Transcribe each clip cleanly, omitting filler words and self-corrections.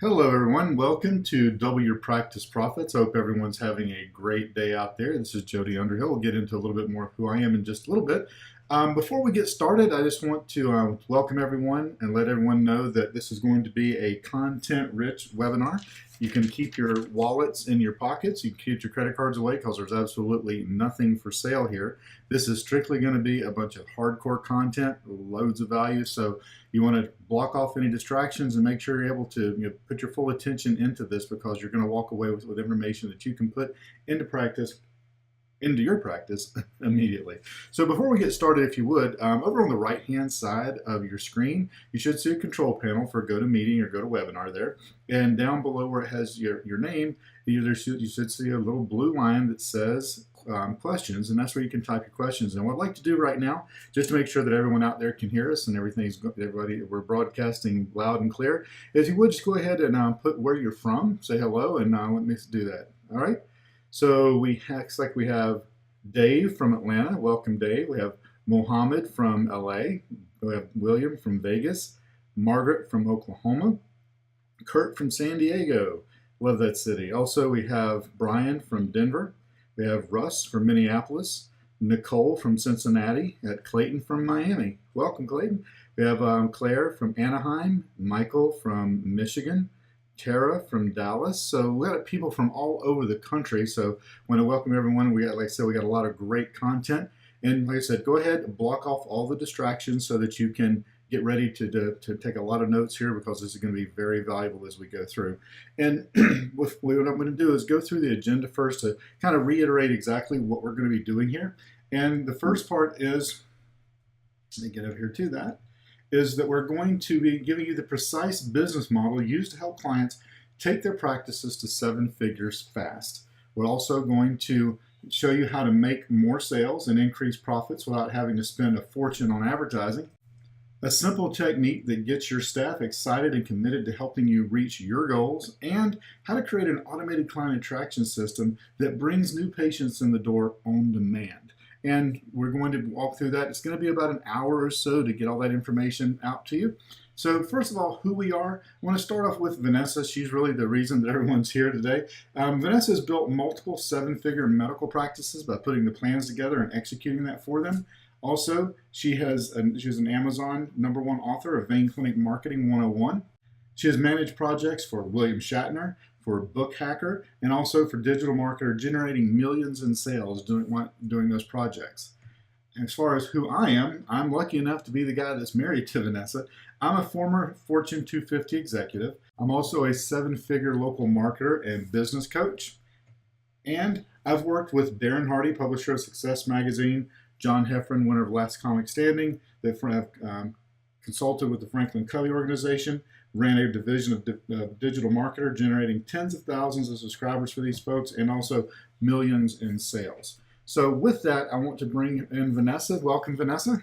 Hello, everyone. Welcome to Double Your Practice Profits. I hope everyone's having a great day out there. This is Jody Underhill. We'll get into a little bit more of who I am in just a little bit. Before we get started, I just want to welcome everyone and let everyone know that this is going to be a content-rich webinar. You can keep your wallets in your pockets. You can keep your credit cards away because there's absolutely nothing for sale here. This is strictly going to be a bunch of hardcore content, loads of value. So you want to block off any distractions and make sure you're able to put your full attention into this, because you're going to walk away with information that you can put into your practice immediately. So before we get started, if you would, over on the right hand side of your screen, you should see a control panel for GoToMeeting or GoToWebinar there. And down below where it has your name, you should see a little blue line that says questions, and that's where you can type your questions. And what I'd like to do right now, just to make sure that everyone out there can hear us and we're broadcasting loud and clear, is you would just go ahead and put where you're from, say hello, and let me do that. All right. So we have Dave from Atlanta. Welcome, Dave. We have Mohammed from LA. We have William from Vegas. Margaret from Oklahoma. Kurt from San Diego. Love that city. Also, we have Brian from Denver. We have Russ from Minneapolis. Nicole from Cincinnati. And Clayton from Miami. Welcome, Clayton. We have Claire from Anaheim. Michael from Michigan. Tara from Dallas. So we got people from all over the country. So I want to welcome everyone. We got, like I said, we got a lot of great content. And like I said, go ahead and block off all the distractions so that you can get ready to take a lot of notes here, because this is going to be very valuable as we go through. And what I'm going to do is go through the agenda first to kind of reiterate exactly what we're going to be doing here. And the first part is, let me get over here to that, is that we're going to be giving you the precise business model used to help clients take their practices to 7 figures fast. We're also going to show you how to make more sales and increase profits without having to spend a fortune on advertising. A simple technique that gets your staff excited and committed to helping you reach your goals, and how to create an automated client attraction system that brings new patients in the door on demand. And we're going to walk through that. It's going to be about an hour or so to get all that information out to you. So first of all, who we are. I want to start off with Vanessa. She's really the reason that everyone's here today. Vanessa has built multiple 7-figure medical practices by putting the plans together and executing that for them. Also, she's an Amazon #1 author of Vein Clinic Marketing 101. She has managed projects for William Shatner, for Book Hacker, and also for Digital Marketer, generating millions in sales doing those projects. And as far as who I am, I'm lucky enough to be the guy that's married to Vanessa. I'm a former Fortune 250 executive. I'm also a 7-figure local marketer and business coach. And I've worked with Darren Hardy, publisher of Success Magazine, John Heffron, winner of Last Comic Standing. I've consulted with the Franklin Covey organization, ran a division of digital marketer, generating tens of thousands of subscribers for these folks, and also millions in sales. So with that, I want to bring in Vanessa. Welcome, Vanessa.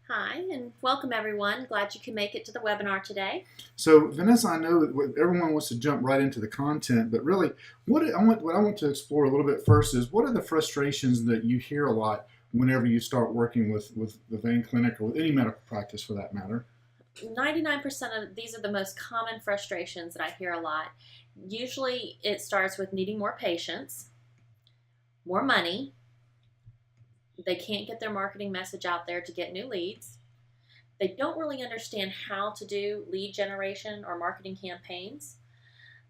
Hi, and welcome everyone. Glad you can make it to the webinar today. So Vanessa, I know that everyone wants to jump right into the content, but really what I want to explore a little bit first is, what are the frustrations that you hear a lot whenever you start working with the Vein Clinic, or with any medical practice for that matter? 99% of these are the most common frustrations that I hear a lot. Usually it starts with needing more patients, more money. They can't get their marketing message out there to get new leads. They don't really understand how to do lead generation or marketing campaigns.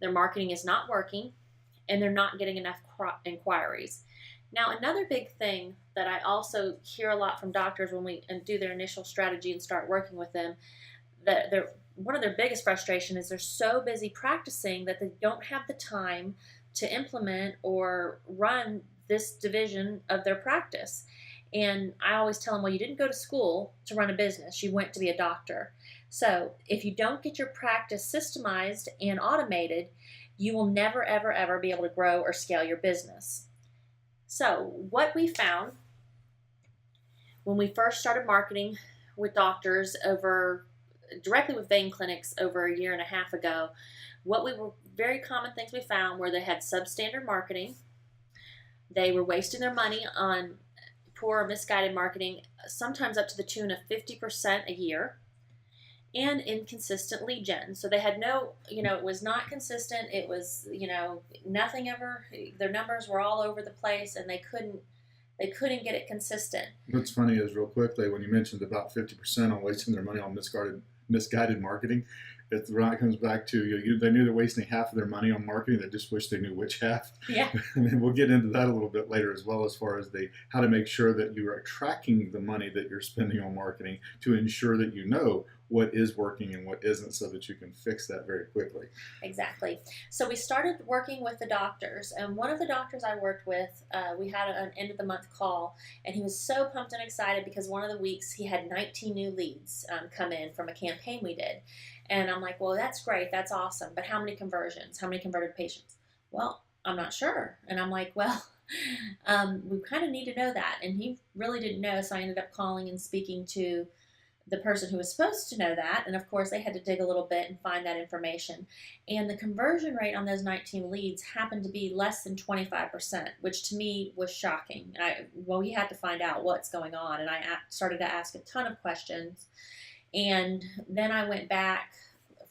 Their marketing is not working, and they're not getting enough inquiries. Now, another big thing that I also hear a lot from doctors when we do their initial strategy and start working with them, that one of their biggest frustration is they're so busy practicing that they don't have the time to implement or run this division of their practice. And I always tell them, well, you didn't go to school to run a business. You went to be a doctor. So if you don't get your practice systemized and automated, you will never, ever, ever be able to grow or scale your business. So what we found when we first started marketing with doctors directly with vein clinics over a year and a half ago, very common things we found were they had substandard marketing. They were wasting their money on poor or misguided marketing, sometimes up to the tune of 50% a year. and inconsistent lead gen. So they had no, it was not consistent. It was, nothing ever, their numbers were all over the place, and they couldn't get it consistent. What's funny is, real quickly, when you mentioned about 50% on wasting their money on misguided marketing, it comes back to they knew they're wasting half of their money on marketing. They just wish they knew which half. Yeah. And we'll get into that a little bit later as well, as far as how to make sure that you are tracking the money that you're spending on marketing to ensure that you know what is working and what isn't, so that you can fix that very quickly. Exactly. So we started working with the doctors, and one of the doctors I worked with, we had an end of the month call, and he was so pumped and excited because one of the weeks he had 19 new leads come in from a campaign we did. And I'm like, well, that's great, that's awesome, but how many conversions? How many converted patients? Well, I'm not sure. And I'm like, well, we kind of need to know that. And he really didn't know, so I ended up calling and speaking to the person who was supposed to know that, and of course they had to dig a little bit and find that information. And the conversion rate on those 19 leads happened to be less than 25%, which to me was shocking. We had to find out what's going on, and I started to ask a ton of questions. And then I went back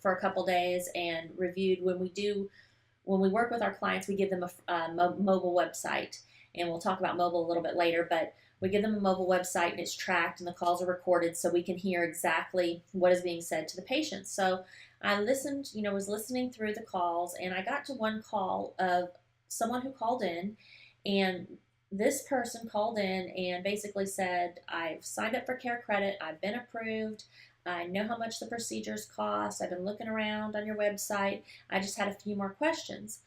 for a couple days and reviewed. When we work with our clients, we give them a mobile website, and we'll talk about mobile a little bit later, but we give them a mobile website, and it's tracked, and the calls are recorded so we can hear exactly what is being said to the patients. So I listened, was listening through the calls, and I got to one call of someone who called in, and this person called in and basically said, I've signed up for Care Credit, I've been approved, I know how much the procedures cost, I've been looking around on your website, I just had a few more questions.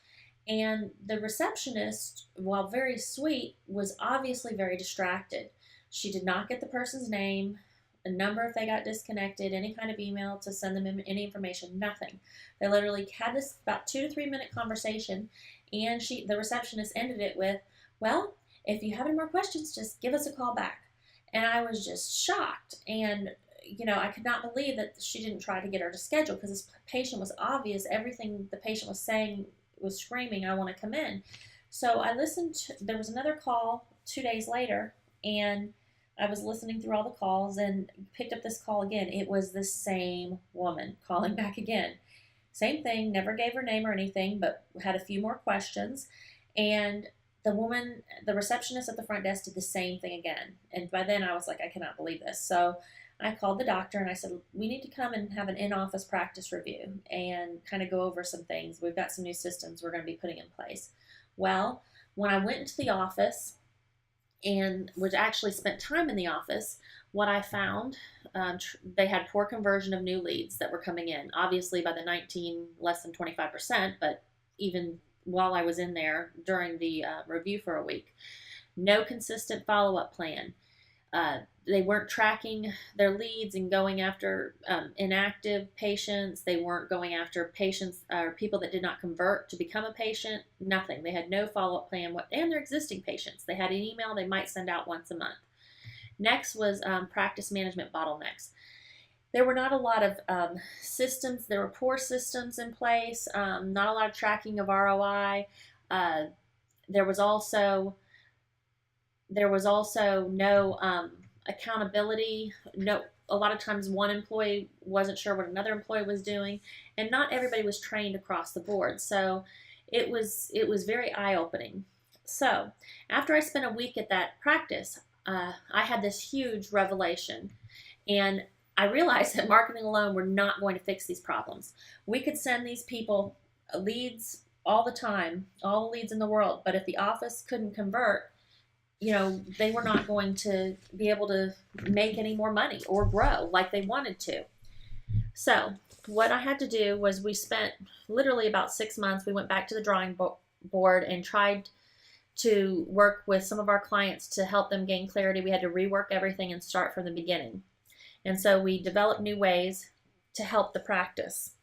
And the receptionist, while very sweet, was obviously very distracted. She did not get the person's name, a number if they got disconnected, any kind of email to send them any information, nothing. They literally had this about 2 to 3 minute conversation, and the receptionist ended it with, well, if you have any more questions, just give us a call back. And I was just shocked. And I could not believe that she didn't try to get her to schedule, because this patient was obvious. Everything the patient was saying was screaming, I want to come in. So I listened. There was another call 2 days later, and I was listening through all the calls and picked up this call again. It was the same woman calling back again. Same thing, never gave her name or anything, but had a few more questions. And the receptionist at the front desk did the same thing again. And by then I was like, I cannot believe this. So I called the doctor and I said, we need to come and have an in-office practice review and kind of go over some things. We've got some new systems we're going to be putting in place. Well, when I went into the office and was actually spent time in the office, what I found, they had poor conversion of new leads that were coming in. Obviously by the 19, less than 25%, but even while I was in there during the review for a week. No consistent follow-up plan. They weren't tracking their leads and going after inactive patients. They weren't going after patients or people that did not convert to become a patient. Nothing. They had no follow-up plan. And their existing patients, they had an email they might send out once a month. Next was practice management bottlenecks. There were not a lot of systems. There were poor systems in place. Not a lot of tracking of ROI. There was also no accountability. A lot of times one employee wasn't sure what another employee was doing, and not everybody was trained across the board. So it was very eye-opening. So after I spent a week at that practice, I had this huge revelation, and I realized that marketing alone were not going to fix these problems. We could send these people leads all the time, all the leads in the world, but if the office couldn't convert, they were not going to be able to make any more money or grow like they wanted to. So what I had to do was, we spent literally about 6 months. We went back to the drawing board and tried to work with some of our clients to help them gain clarity. We had to rework everything and start from the beginning. And so we developed new ways to help the practice.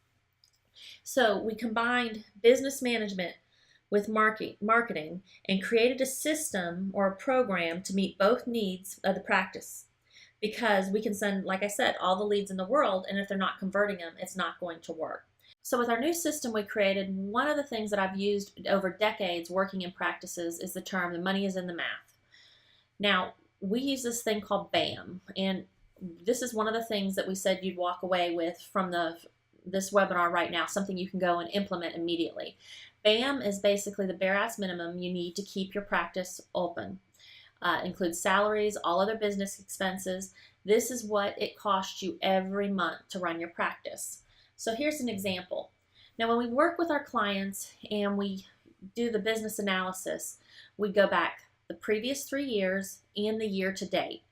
So we combined business management with marketing and created a system or a program to meet both needs of the practice, because we can send, like I said, all the leads in the world, and if they're not converting them, it's not going to work. So with our new system we created, one of the things that I've used over decades working in practices is the term, the money is in the math. Now, we use this thing called BAM, and this is one of the things that we said you'd walk away with from this webinar right now, something you can go and implement immediately. BAM is basically the bare ass minimum you need to keep your practice open. Includes salaries, all other business expenses. This is what it costs you every month to run your practice. So here's an example. Now, when we work with our clients and we do the business analysis, we go back the previous 3 years and the year to date.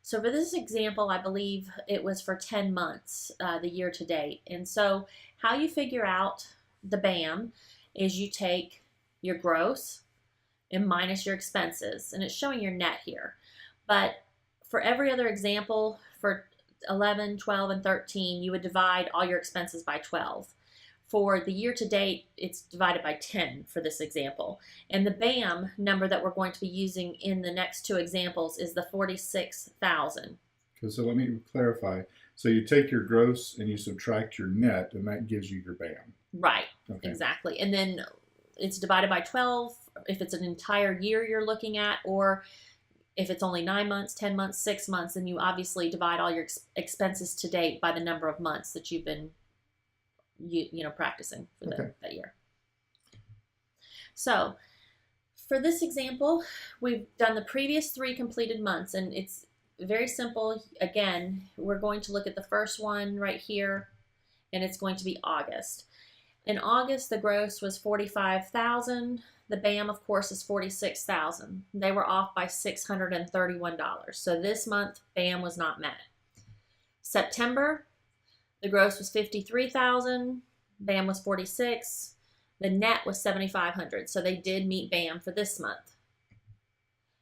So for this example, I believe it was for 10 months, the year to date. And so how you figure out the BAM is you take your gross and minus your expenses, and it's showing your net here. But for every other example, for 11, 12, and 13, you would divide all your expenses by 12. For the year to date, it's divided by 10 for this example. And the BAM number that we're going to be using in the next 2 examples is the 46,000. Okay, so let me clarify. So you take your gross and you subtract your net, and that gives you your BAM. Right, Okay. exactly. And then it's divided by 12 if it's an entire year you're looking at, or if it's only 9 months, 10 months, 6 months, then you obviously divide all your expenses to date by the number of months that you've been practicing for that year. So for this example, we've done the previous 3 completed months, and it's very simple. Again, we're going to look at the first one right here, and it's going to be August. In August, the gross was $45,000. The BAM, of course, is $46,000. They were off by $631. So this month, BAM was not met. September, the gross was $53,000. BAM was $46,000. The net was $7,500. So they did meet BAM for this month.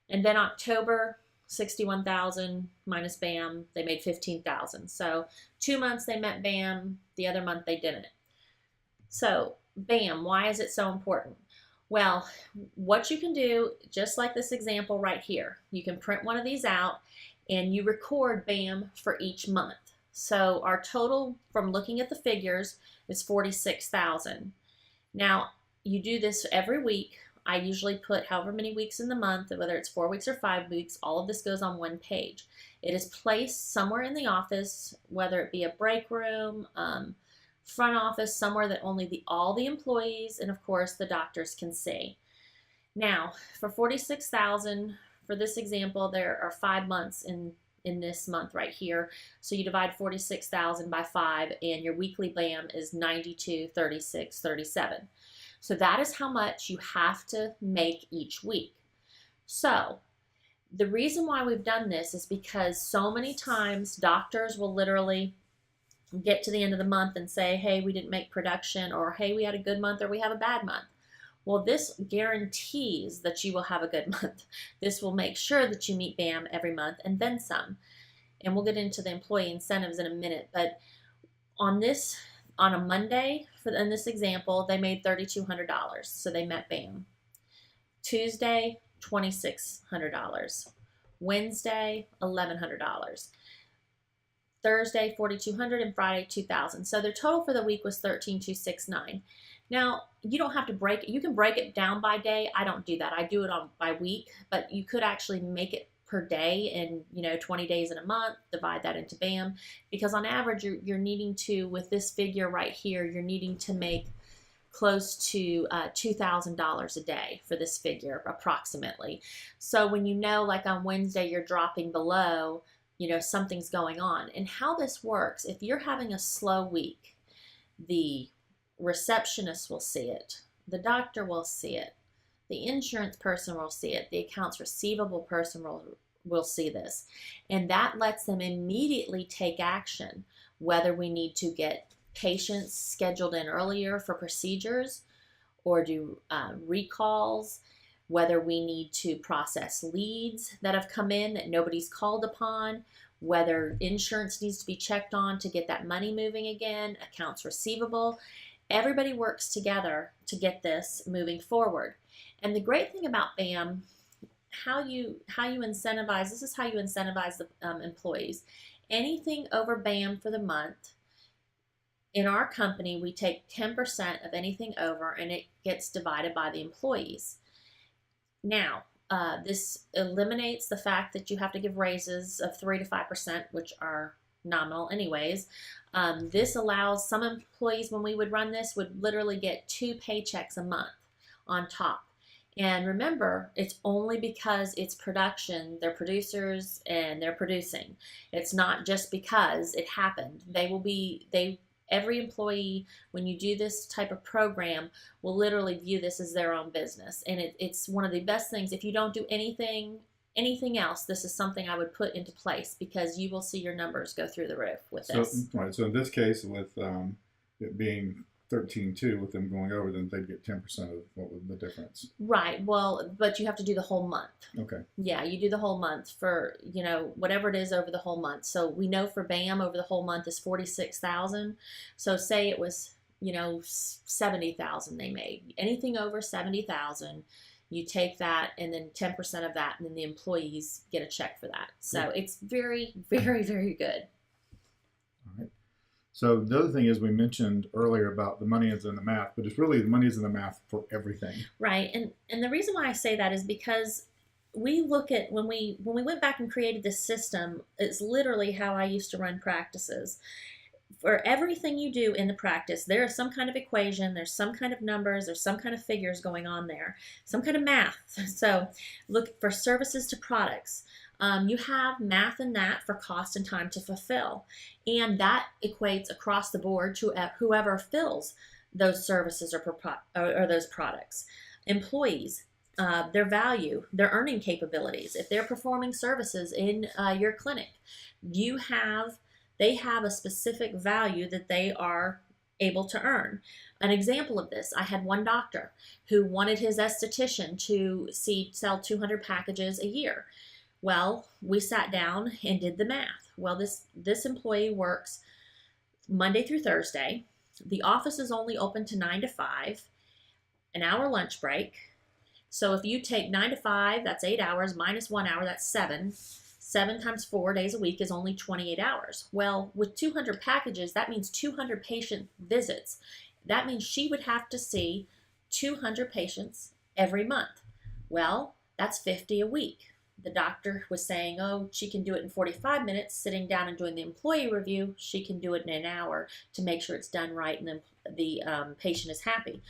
And then October, $61,000 minus BAM, they made $15,000. So 2 months they met BAM. The other month they didn't. So BAM, why is it so important? Well, what you can do, just like this example right here, you can print one of these out and you record BAM for each month. So our total from looking at the figures is $46,000. Now, you do this every week. I usually put however many weeks in the month, whether it's 4 weeks or 5 weeks, all of this goes on one page. It is placed somewhere in the office, whether it be a break room, front office, somewhere that only all the employees and of course the doctors can see. Now, for $46,000, for this example, there are 5 months in this month right here. So you divide 46,000 by 5 and your weekly BAM is 92, 36, 37. So that is how much you have to make each week. So the reason why we've done this is because so many times doctors will literally get to the end of the month and say, hey, we didn't make production, or hey, we had a good month, or we have a bad month. Well, this guarantees that you will have a good month. This will make sure that you meet BAM every month and then some. And we'll get into the employee incentives in a minute. But on a Monday, in this example, they made $3,200. So they met BAM. Tuesday, $2,600. Wednesday, $1,100. Thursday, $4,200, and Friday, $2,000. So their total for the week was $13,269. Now, you don't have to break it. You can break it down by day. I don't do that. I do it by week, but you could actually make it per day and 20 days in a month, divide that into BAM, because on average, you're needing to, with this figure right here, you're needing to make close to $2,000 a day for this figure, approximately. So when like on Wednesday, you're dropping below, something's going on. And how this works, if you're having a slow week, the receptionist will see it, the doctor will see it, the insurance person will see it, the accounts receivable person will see this. And that lets them immediately take action, whether we need to get patients scheduled in earlier for procedures or do recalls, whether we need to process leads that have come in that nobody's called upon, whether insurance needs to be checked on to get that money moving again, accounts receivable. Everybody works together to get this moving forward. And the great thing about BAM, how you incentivize, this is how you incentivize the employees. Anything over BAM for the month, in our company, we take 10% of anything over and it gets divided by the employees. Now, This eliminates the fact that you have to give raises of 3 to 5%, which are nominal anyways. This allows some employees, when we would run this, would literally get 2 paychecks a month on top. And remember, it's only because it's production. They're producers and they're producing. It's not just because it happened. Every employee, when you do this type of program, will literally view this as their own business. And it's one of the best things. If you don't do anything else, this is something I would put into place, because you will see your numbers go through the roof with this. Right. So in this case, with it being 13.2, with them going over, then they'd get 10% of what was the difference. Right. Well, but you have to do the whole month. Okay. Yeah, you do the whole month for, whatever it is over the whole month. So we know for BAM over the whole month is 46,000. So say it was, 70,000 they made. Anything over 70,000, you take that, and then 10% of that, and then the employees get a check for that. So it's very, very, very good. All right. So the other thing is, we mentioned earlier about the money is in the math, but it's really the money is in the math for everything. Right. And the reason why I say that is because we look at when we went back and created this system, it's literally how I used to run practices. For everything you do in the practice, there is some kind of equation, there's some kind of numbers, there's some kind of figures going on there, some kind of math. So look for services to products. You have math in that for cost and time to fulfill. And that equates across the board to whoever fills those services or those products. Employees, their value, their earning capabilities. If they're performing services in your clinic, they have a specific value that they are able to earn. An example of this, I had one doctor who wanted his esthetician to sell 200 packages a year. Well, we sat down and did the math. Well, this employee works Monday through Thursday. The office is only open to 9 to 5, an hour lunch break. So if you take 9 to 5, that's 8 hours, minus 1 hour, that's 7. 7 times 4 days a week is only 28 hours. Well, with 200 packages, that means 200 patient visits. That means she would have to see 200 patients every month. Well, that's 50 a week. The doctor was saying, she can do it in 45 minutes, sitting down and doing the employee review. She can do it in an hour to make sure it's done right and then the patient is happy.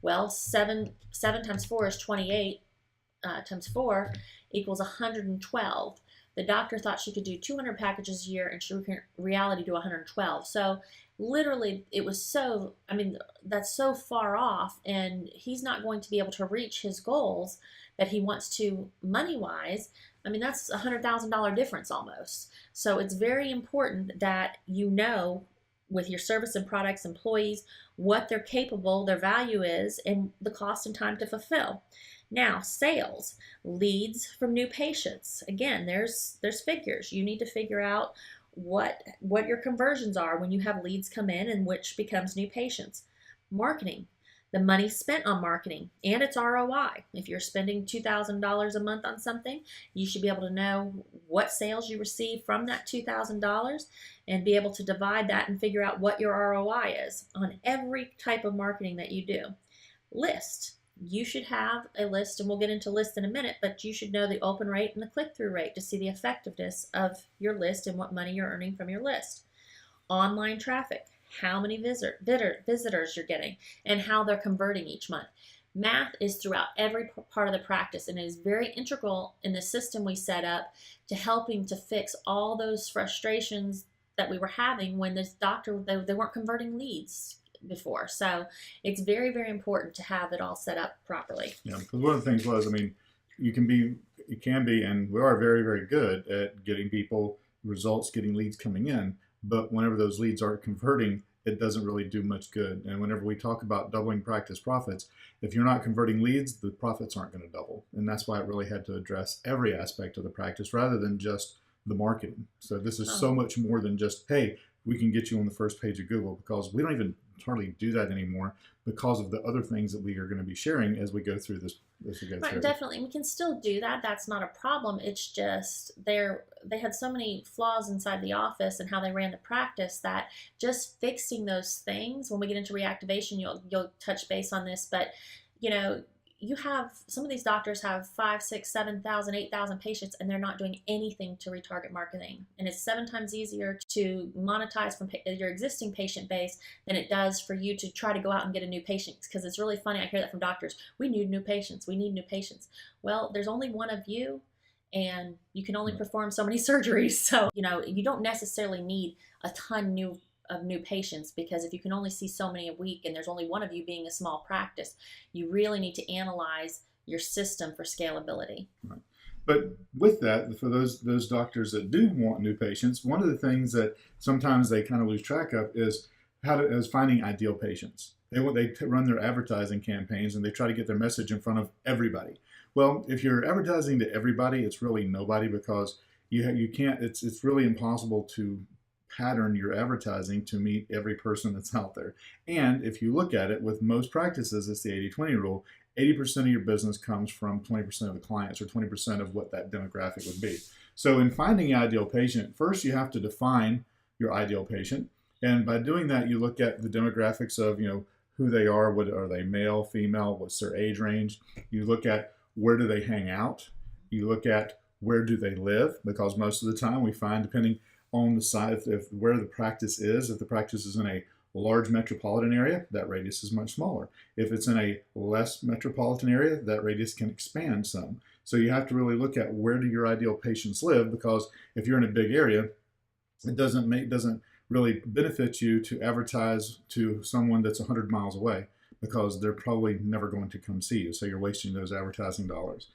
Well, 7 times 4 is 28, times 4 equals 112. The doctor thought she could do 200 packages a year, and she can in reality do 112. So literally, that's so far off, and he's not going to be able to reach his goals that he wants to money-wise. That's a $100,000 difference almost. So it's very important that with your service and products employees, what they're capable, their value is, and the cost and time to fulfill. Now, sales, leads from new patients. Again, there's figures. You need to figure out what your conversions are when you have leads come in and which becomes new patients. Marketing, the money spent on marketing and its ROI. If you're spending $2,000 a month on something, you should be able to know what sales you receive from that $2,000 and be able to divide that and figure out what your ROI is on every type of marketing that you do. List. You should have a list, and we'll get into lists in a minute, but you should know the open rate and the click-through rate to see the effectiveness of your list and what money you're earning from your list. Online traffic, how many visitors you're getting, and how they're converting each month. Math is throughout every part of the practice, and it is very integral in the system we set up to helping to fix all those frustrations that we were having when this doctor, they weren't converting leads before. So it's very, very important to have it all set up properly. Yeah, because one of the things was, you can be, and we are very, very good at getting people results, getting leads coming in, but whenever those leads aren't converting, it doesn't really do much good. And whenever we talk about doubling practice profits, if you're not converting leads, the profits aren't going to double. And that's why it really had to address every aspect of the practice rather than just the marketing. So this is so much more than just, hey, we can get you on the first page of Google, because we don't even hardly do that anymore because of the other things that we are going to be sharing as we go through this. Right, definitely. We can still do that. That's not a problem. It's just they had so many flaws inside the office and how they ran the practice that just fixing those things, when we get into reactivation, you'll touch base on this, but you have some of these doctors have 5, 6, 7,000, 8,000 patients, and they're not doing anything to retarget marketing. And it's 7 times easier to monetize from your existing patient base than it does for you to try to go out and get a new patient. Because it's really funny, I hear that from doctors. We need new patients. We need new patients. Well, there's only one of you, and you can only perform so many surgeries. So, you don't necessarily need a ton of new patients, because if you can only see so many a week and there's only one of you being a small practice, you really need to analyze your system for scalability. Right. But with that, for those doctors that do want new patients, one of the things that sometimes they kind of lose track of is finding ideal patients. They run their advertising campaigns and they try to get their message in front of everybody. Well, if you're advertising to everybody, it's really nobody, because you can't. It's really impossible to pattern your advertising to meet every person that's out there. And if you look at it, with most practices, it's the 80-20 rule. 80% of your business comes from 20% of the clients, or 20% of what that demographic would be. So in finding an ideal patient, first you have to define your ideal patient. And by doing that, you look at the demographics of, who they are. What are they, male, female? What's their age range? You look at where do they hang out? You look at where do they live? Because most of the time we find, depending on the side, if where the practice is, if the practice is in a large metropolitan area, that radius is much smaller. If it's in a less metropolitan area, that radius can expand some. So you have to really look at where do your ideal patients live, because if you're in a big area, it doesn't really benefit you to advertise to someone that's 100 miles away, because they're probably never going to come see you. So you're wasting those advertising dollars.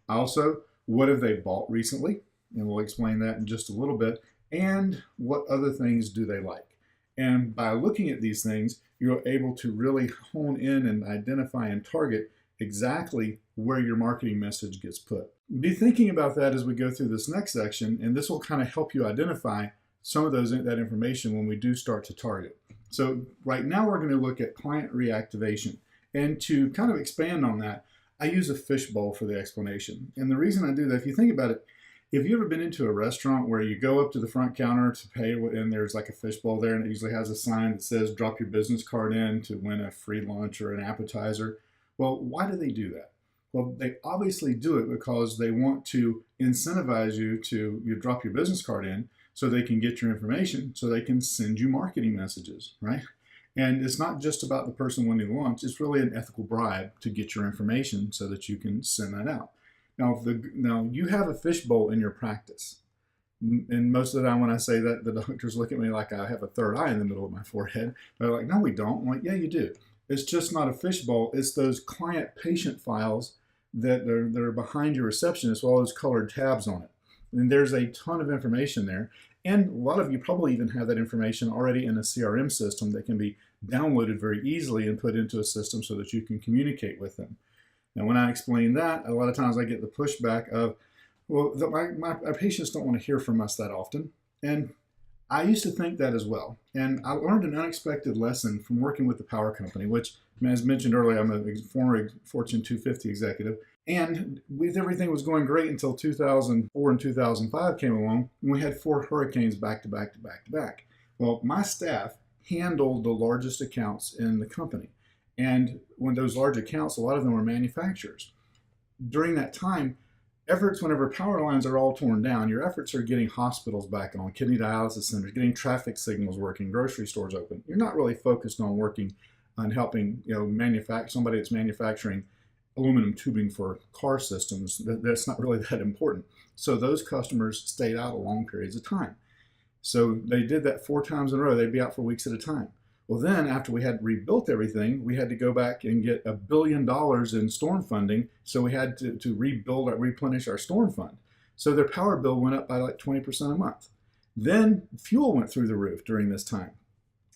Also, what have they bought recently? And we'll explain that in just a little bit. And what other things do they like? And by looking at these things, you're able to really hone in and identify and target exactly where your marketing message gets put. Be thinking about that as we go through this next section, and this will kind of help you identify some of that information when we do start to target. So right now we're going to look at client reactivation. And to kind of expand on that, I use a fishbowl for the explanation. And the reason I do that, if you think about it, if you've ever been into a restaurant where you go up to the front counter to pay, and there's like a fishbowl there, and it usually has a sign that says drop your business card in to win a free lunch or an appetizer. Well, why do they do that? Well, they obviously do it because they want to incentivize you to drop your business card in so they can get your information, so they can send you marketing messages, right? And it's not just about the person winning the lunch. It's really an ethical bribe to get your information so that you can send that out. Now you have a fishbowl in your practice. And most of the time when I say that, the doctors look at me like I have a third eye in the middle of my forehead. They're like, no, we don't. I'm like, yeah, you do. It's just not a fishbowl. It's those client-patient files that are behind your receptionist with all those colored tabs on it. And there's a ton of information there. And a lot of you probably even have that information already in a CRM system that can be downloaded very easily and put into a system so that you can communicate with them. Now, when I explain that, a lot of times I get the pushback of, well, my patients don't want to hear from us that often. And I used to think that as well. And I learned an unexpected lesson from working with the power company, which, as mentioned earlier, I'm a former Fortune 250 executive. And everything was going great until 2004 and 2005 came along, and we had 4 hurricanes back to back to back to back. Well, my staff handled the largest accounts in the company. And when those large accounts, a lot of them were manufacturers. During that time, whenever power lines are all torn down, your efforts are getting hospitals back on, kidney dialysis centers, getting traffic signals working, grocery stores open. You're not really focused on working on helping, somebody that's manufacturing aluminum tubing for car systems. That's not really that important. So those customers stayed out long periods of time. So they did that 4 times in a row. They'd be out for weeks at a time. Well, then after we had rebuilt everything, we had to go back and get $1 billion in storm funding. So we had to replenish our storm fund. So their power bill went up by like 20% a month. Then fuel went through the roof during this time.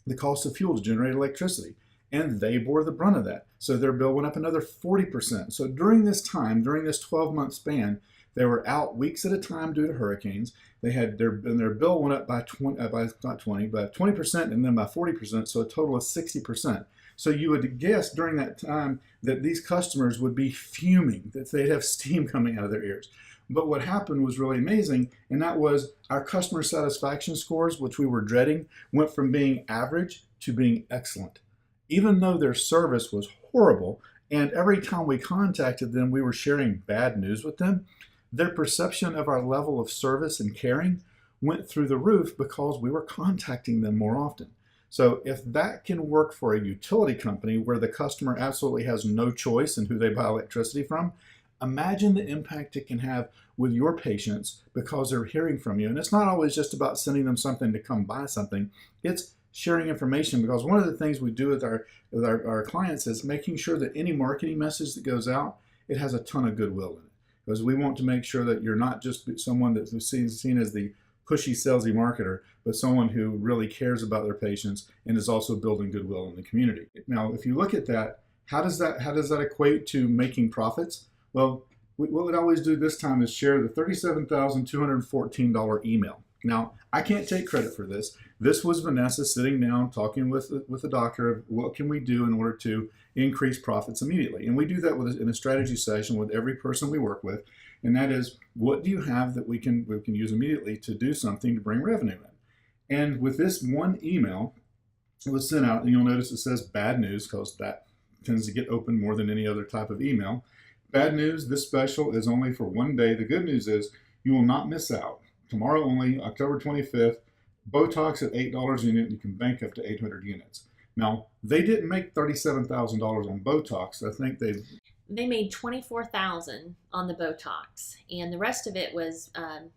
The cost of fuel to generate electricity. And they bore the brunt of that. So their bill went up another 40%. So during this time, during this 12-month span, they were out weeks at a time due to hurricanes. They had their bill went up by 20%, and then by 40%, so a total of 60%. So you would guess during that time that these customers would be fuming, that they'd have steam coming out of their ears. But what happened was really amazing, and that was our customer satisfaction scores, which we were dreading, went from being average to being excellent. Even though their service was horrible And every time we contacted them, we were sharing bad news with them. Their perception of our level of service and caring went through the roof because we were contacting them more often. So if that can work for a utility company where the customer absolutely has no choice in who they buy electricity from, imagine the impact it can have with your patients because they're hearing from you. And it's not always just about sending them something to come buy something. It's sharing information, because one of the things we do with our clients is making sure that any marketing message that goes out, it has a ton of goodwill in it. Because we want to make sure that you're not just someone that's seen as the pushy, salesy marketer, but someone who really cares about their patients and is also building goodwill in the community. Now, if you look at that, how does that equate to making profits? Well, what we'd always do this time is share the $37,214 email. Now, I can't take credit for this. This was Vanessa sitting down talking with the doctor of what can we do in order to increase profits immediately. And we do that in a strategy session with every person we work with. And that is, what do you have that we can use immediately to do something to bring revenue in? And with this one email, it was sent out, and you'll notice it says bad news because that tends to get opened more than any other type of email. Bad news, this special is only for one day. The good news is you will not miss out. Tomorrow only, October 25th, Botox at $8 a unit, you can bank up to 800 units. Now, they didn't make $37,000 on Botox. I think they made $24,000 on the Botox, and the rest of it was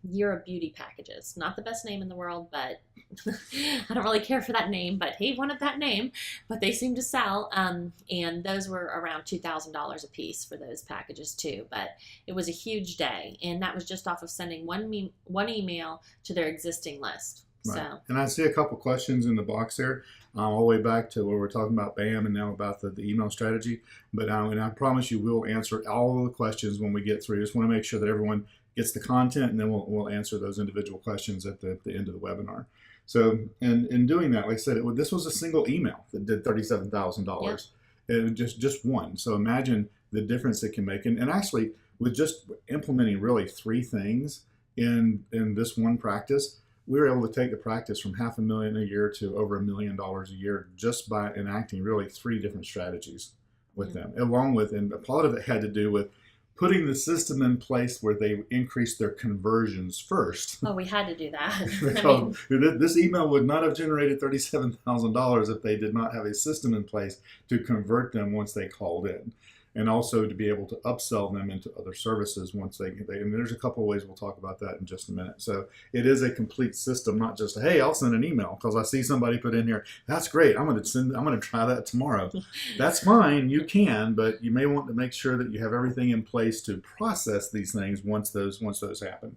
Year of Beauty packages. Not the best name in the world, but I don't really care for that name, but he wanted that name, but they seem to sell, and those were around $2,000 a piece for those packages too. But it was a huge day, and that was just off of sending one email to their existing list. Right. So, and I see a couple questions in the box there, all the way back to where we're talking about BAM and now about the email strategy. But and I promise you we'll answer all of the questions when we get through. Just want to make sure that everyone gets the content, and then we'll answer those individual questions at the end of the webinar. So, and in doing that, like I said, this was a single email that did $37,000. Yep. Just one. So imagine the difference it can make. And actually, with just implementing really 3 things in this one practice, we were able to take the practice from $500,000 a year to over $1 million a year just by enacting really 3 different strategies with them. Along with, and a part of it had to do with putting the system in place where they increased their conversions first. Oh, we had to do that. Because this email would not have generated $37,000 if they did not have a system in place to convert them once they called in. And also to be able to upsell them into other services once they and there's a couple of ways we'll talk about that in just a minute. So it is a complete system, not just, hey, I'll send an email because I see somebody put in here, that's great, I'm going to try that tomorrow. That's fine, you can, but you may want to make sure that you have everything in place to process these things once those happen.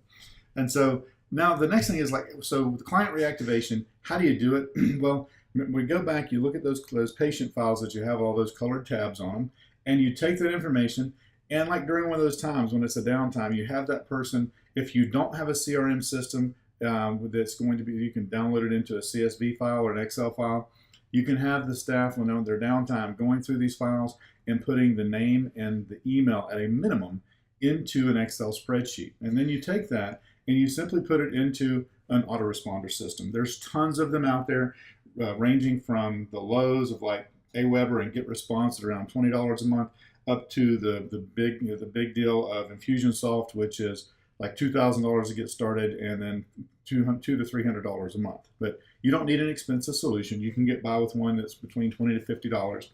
And so now the next thing is so the client reactivation, how do you do it? Well, we go back, you look at those patient files that you have all those colored tabs on them, and you take that information, and like during one of those times when it's a downtime, you have that person, if you don't have a CRM system that's going to be, you can download it into a CSV file or an Excel file. You can have the staff, when they're on their downtime, going through these files and putting the name and the email at a minimum into an Excel spreadsheet. And then you take that and you simply put it into an autoresponder system. There's tons of them out there, ranging from the lows of like Aweber and GetResponse at around $20 a month, up to the big deal of Infusionsoft, which is like $2,000 to get started, and then $200 to $300 a month. But you don't need an expensive solution. You can get by with one that's between $20 to $50,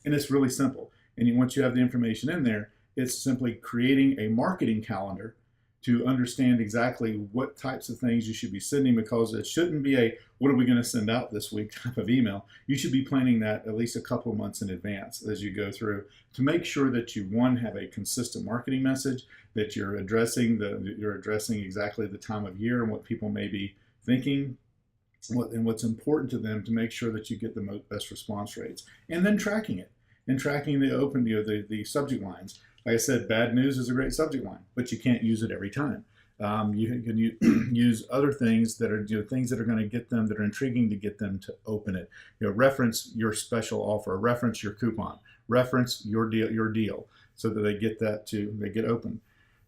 and it's really simple. And once you have the information in there, it's simply creating a marketing calendar to understand exactly what types of things you should be sending, because it shouldn't be a, what are we going to send out this week type of email. You should be planning that at least a couple of months in advance as you go through to make sure that you, one, have a consistent marketing message, that you're addressing exactly the time of year and what people may be thinking, and what's important to them, to make sure that you get the best response rates, and then tracking it and tracking the subject lines. Like I said, bad news is a great subject line, but you can't use it every time. You can use other things that are things that are going to get them, that are intriguing to get them to open it. Reference your special offer, reference your coupon, reference your deal, so that they get open.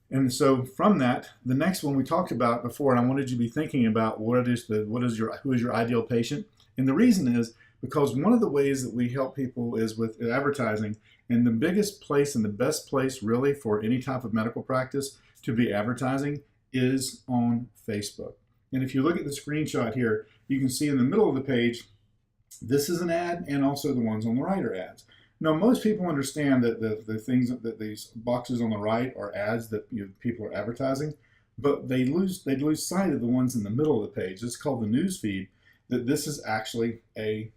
And so from that, the next one we talked about before, and I wanted you to be thinking about who is your ideal patient. And the reason is because one of the ways that we help people is with advertising And the biggest place and the best place really for any type of medical practice to be advertising is on Facebook. And if you look at the screenshot here, you can see in the middle of the page, this is an ad, and also the ones on the right are ads. Now, most people understand that the things that these boxes on the right are ads that people are advertising, but they lose sight of the ones in the middle of the page. It's called the news feed. That this is actually an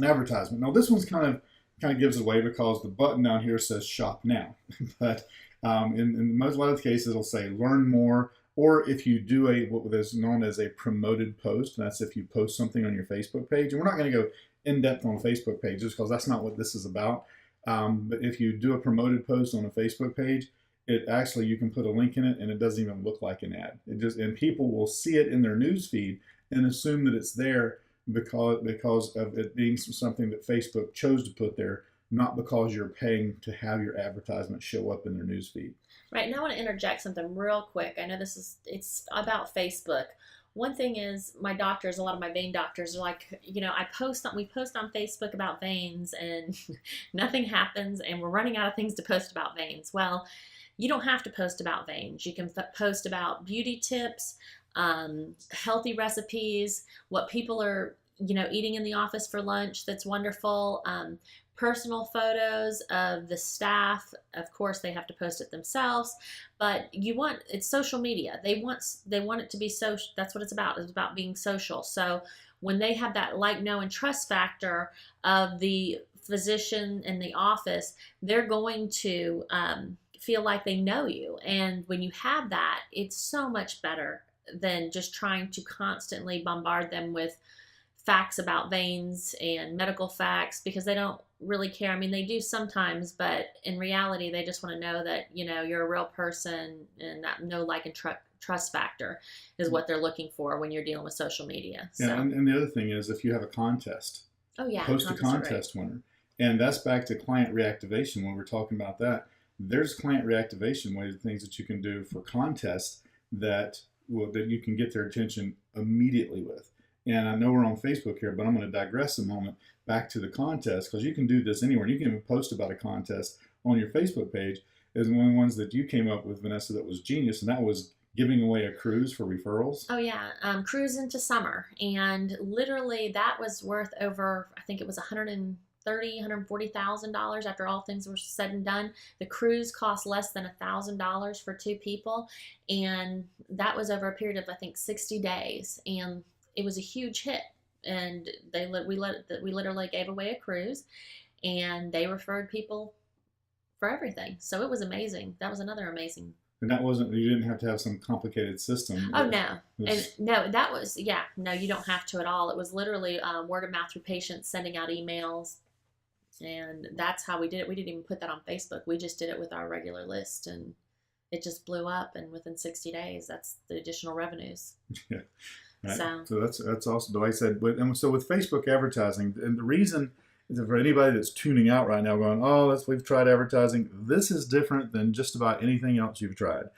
advertisement. Now, this one's kind of gives away because the button down here says Shop Now, but in a lot of cases it'll say Learn More. Or if you do what is known as a promoted post, and that's if you post something on your Facebook page. And we're not going to go in depth on Facebook pages because that's not what this is about. But if you do a promoted post on a Facebook page, it actually, you can put a link in it and it doesn't even look like an ad. And people will see it in their news feed and assume that it's there because of it being something that Facebook chose to put there, not because you're paying to have your advertisement show up in their news feed. Right, now I want to interject something real quick. I know it's about Facebook. One thing is my doctors, a lot of my vein doctors are like, we post on Facebook about veins and nothing happens and we're running out of things to post about veins. Well, you don't have to post about veins. You can post about beauty tips, healthy recipes, what people are, eating in the office for lunch that's wonderful, personal photos of the staff. Of course, they have to post it themselves, but it's social media. They want it to be social. That's what it's about. It's about being social. So when they have that like, know, and trust factor of the physician in the office, they're going to feel like they know you. And when you have that, it's so much better than just trying to constantly bombard them with facts about veins and medical facts, because they don't really care. I mean, they do sometimes, but in reality, they just want to know that, you're a real person, and that no like and trust factor is what they're looking for when you're dealing with social media. So. Yeah, and the other thing is if you have a contest, post a contest winner. And that's back to client reactivation when we're talking about that. There's client reactivation ways, things that you can do for contests that you can get their attention immediately with. And I know we're on Facebook here, but I'm going to digress a moment back to the contest, because you can do this anywhere. You can even post about a contest on your Facebook page. Is one of the ones that you came up with, Vanessa, that was genius, and that was giving away a cruise for referrals. Oh yeah, cruise into summer, and literally that was worth over, I think it was $140,000 after all things were said and done. The cruise cost less than $1,000 for 2 people, and that was over a period of, I think, 60 days, and it was a huge hit. And we literally gave away a cruise, and they referred people for everything. So it was amazing. That was another amazing. And that wasn't, you didn't have to have some complicated system. Oh, no. That was, no, you don't have to at all. It was literally word of mouth through patients sending out emails. And that's how we did it. We didn't even put that on Facebook. We just did it with our regular list, and it just blew up. And within 60 days, that's the additional revenues. Yeah. Right. So that's awesome. But like I said, so with Facebook advertising, and the reason is that for anybody that's tuning out right now going, we've tried advertising, this is different than just about anything else you've tried.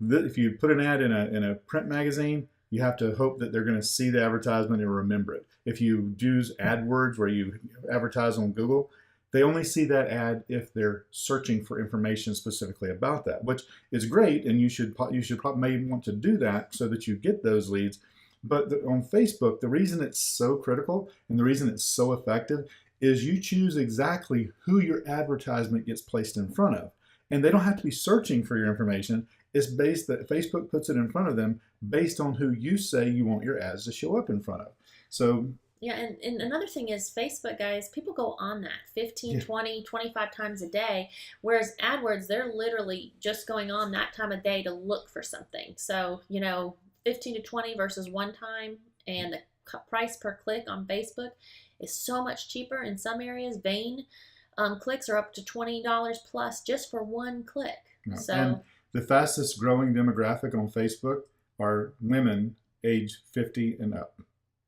If you put an ad in a print magazine, you have to hope that they're going to see the advertisement and remember it. If you use AdWords where you advertise on Google, they only see that ad if they're searching for information specifically about that, which is great, and you should probably maybe want to do that so that you get those leads. But on Facebook, the reason it's so critical and the reason it's so effective is you choose exactly who your advertisement gets placed in front of. And they don't have to be searching for your information. It's based that Facebook puts it in front of them based on who you say you want your ads to show up in front of. So yeah, and another thing is Facebook, guys, people go on that 15, 20, 25 times a day, whereas AdWords, they're literally just going on that time of day to look for something. So, 15 to 20 versus one time, and the price per click on Facebook is so much cheaper. In some areas, vein clicks are up to $20 plus just for one click. Yeah. So and the fastest growing demographic on Facebook are women age 50 and up.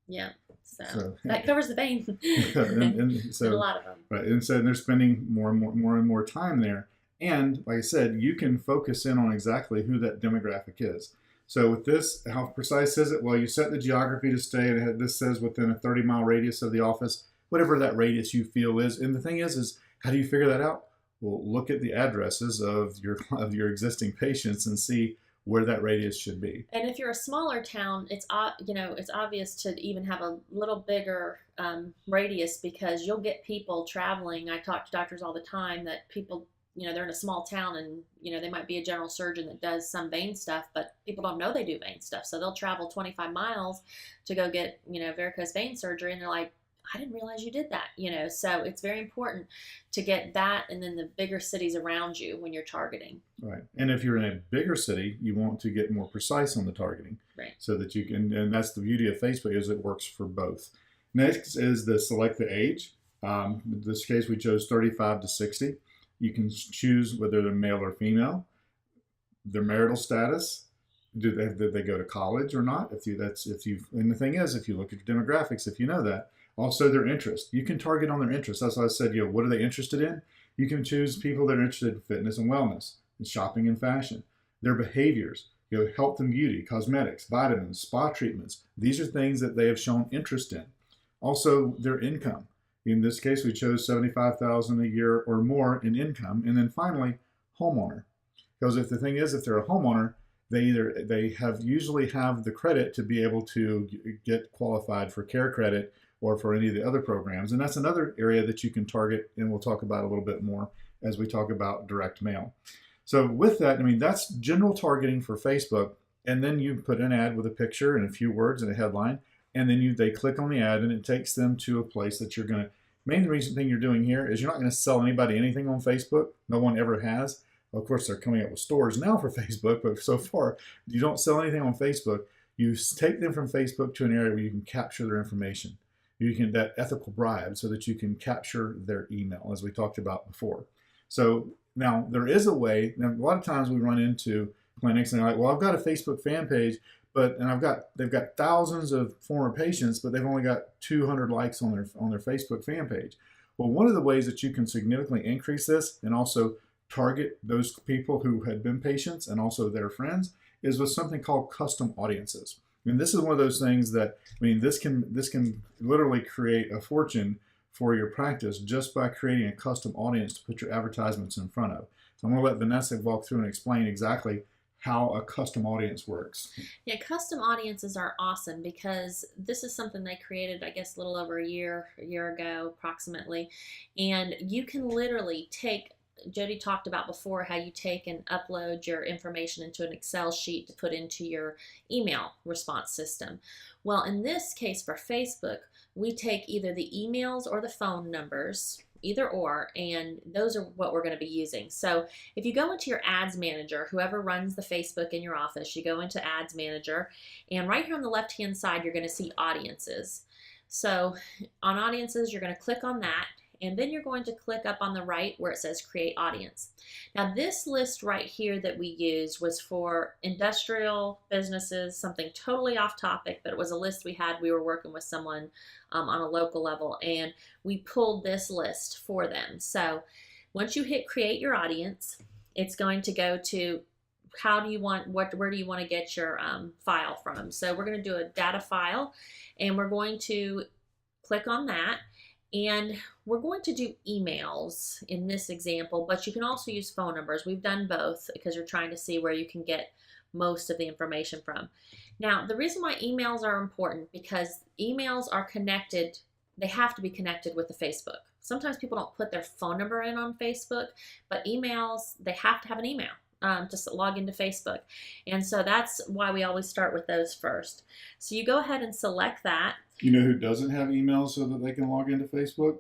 Yeah, so that covers the vein. and so a lot of them. Right, and so they're spending more and more time there. And like I said, you can focus in on exactly who that demographic is. So with this, how precise is it? Well, you set the geography to stay, and this says within a 30-mile radius of the office, whatever that radius you feel is. And the thing is How do you figure that out? Well, look at the addresses of your existing patients and see where that radius should be. And if you're a smaller town, it's it's obvious to even have a little bigger radius, because you'll get people traveling. I talk to doctors all the time that people, they're in a small town, and they might be a general surgeon that does some vein stuff, but people don't know they do vein stuff, so they'll travel 25 miles to go get varicose vein surgery, and they're like, I didn't realize you did that. So it's very important to get that, and then the bigger cities around you when you're targeting. Right. And if you're in a bigger city, you want to get more precise on the targeting. Right. So that you can, and that's the beauty of Facebook, is it works for both. Next is the select the age. In this case, we chose 35 to 60. You can choose whether they're male or female, their marital status, did they go to college or not? And the thing is, if you look at your demographics, if you know that. Also, their interest. You can target on their interest. That's why I said, what are they interested in? You can choose people that are interested in fitness and wellness, and shopping and fashion. Their behaviors, health and beauty, cosmetics, vitamins, spa treatments. These are things that they have shown interest in. Also, their income. In this case, we chose $75,000 a year or more in income. And then finally, homeowner. Because if they're a homeowner, they usually have the credit to be able to get qualified for care credit or for any of the other programs. And that's another area that you can target, and we'll talk about a little bit more as we talk about direct mail. So with that, that's general targeting for Facebook. And then you put an ad with a picture and a few words and a headline, and then they click on the ad, and it takes them to a place that you're going to. Main reason thing you're doing here is you're not going to sell anybody anything on Facebook. No one ever has. Well, of course, they're coming up with stores now for Facebook, but so far you don't sell anything on Facebook. You take them from Facebook to an area where you can capture their information. You can that ethical bribe so that you can capture their email, as we talked about before. So now there is a way. Now, a lot of times we run into clinics and they're like, well, I've got a Facebook fan page, they've got thousands of former patients, but they've only got 200 likes on their Facebook fan page. Well, one of the ways that you can significantly increase this and also target those people who had been patients and also their friends is with something called custom audiences. This is one of those things that, this can literally create a fortune for your practice just by creating a custom audience to put your advertisements in front of. So I'm going to let Vanessa walk through and explain exactly how a custom audience works. Yeah, custom audiences are awesome because this is something they created, I guess, a little over a year ago, approximately. And you can literally take, Jody talked about before how you take and upload your information into an Excel sheet to put into your email response system. Well, in this case for Facebook, we take either the emails or the phone numbers, either or, and those are what we're going to be using. So if you go into your ads manager, whoever runs the Facebook in your office, you go into ads manager, and right here on the left hand side you're going to see audiences. So on audiences, you're going to click on that, and then you're going to click up on the right where it says create audience. Now this list right here that we used was for industrial businesses, something totally off topic, but it was a list we were working with someone on a local level, and we pulled this list for them. So once you hit create your audience, it's going to go to where do you want to get your file from. So we're going to do a data file, and we're going to click on that. And we're going to do emails in this example, but you can also use phone numbers. We've done both because you're trying to see where you can get most of the information from. Now, the reason why emails are important, because emails are connected, they have to be connected with the Facebook. Sometimes people don't put their phone number in on Facebook, but emails, they have to have an email to log into Facebook. And so that's why we always start with those first. So you go ahead and select that. You know who doesn't have emails so that they can log into Facebook?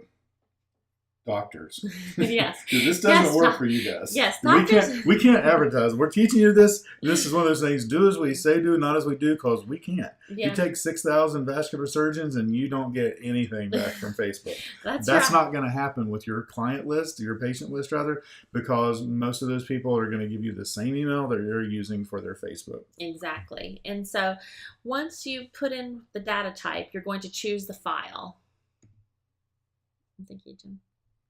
Doctors. Yes. This doesn't work for you guys. Yes, doctors. We can't advertise. We're teaching you this. This is one of those things. Do as we say do, not as we do, because we can't. Yeah. You take 6,000 vascular surgeons and you don't get anything back from Facebook. That's right. Not going to happen with your client list, your patient list rather, because most of those people are going to give you the same email that you're using for their Facebook. Exactly. And so once you put in the data type, you're going to choose the file. Thank you, Jim.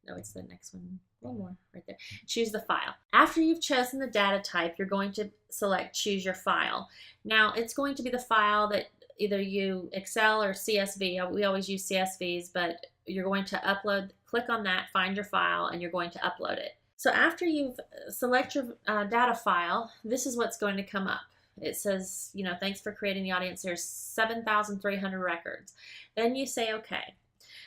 No, it's the next one. One more right there. Choose the file. After you've chosen the data type, you're going to select choose your file. Now, it's going to be the file that either you Excel or CSV. We always use CSVs, but you're going to upload, click on that, find your file, and you're going to upload it. So after you've select your data file, this is what's going to come up. It says, thanks for creating the audience. There's 7,300 records. Then you say, okay.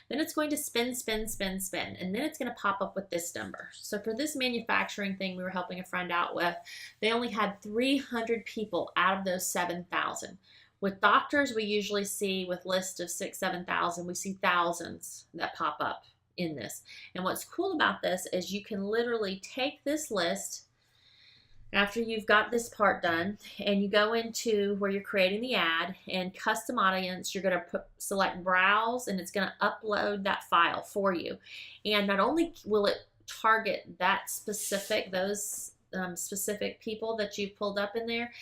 Then it's going to spin, spin, spin, spin, and then it's going to pop up with this number. So for this manufacturing thing we were helping a friend out with, they only had 300 people out of those 7,000. With doctors, we usually see with lists of 6,000, 7,000, we see thousands that pop up in this. And what's cool about this is you can literally take this list after you've got this part done, and you go into where you're creating the ad and custom audience. You're going to select browse, and it's going to upload that file for you. And not only will it target that specific, those specific people that you've pulled up in there,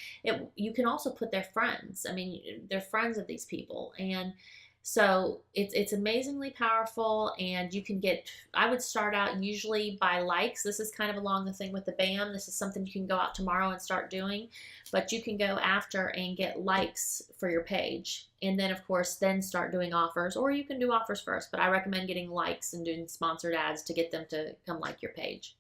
you can also put their friends. I mean, they're friends of these people. And so it's amazingly powerful, and you can get, I would start out usually by likes. This is kind of along the thing with the BAM. This is something you can go out tomorrow and start doing, but you can go after and get likes for your page. And then of course, then start doing offers, or you can do offers first, but I recommend getting likes and doing sponsored ads to get them to come like your page.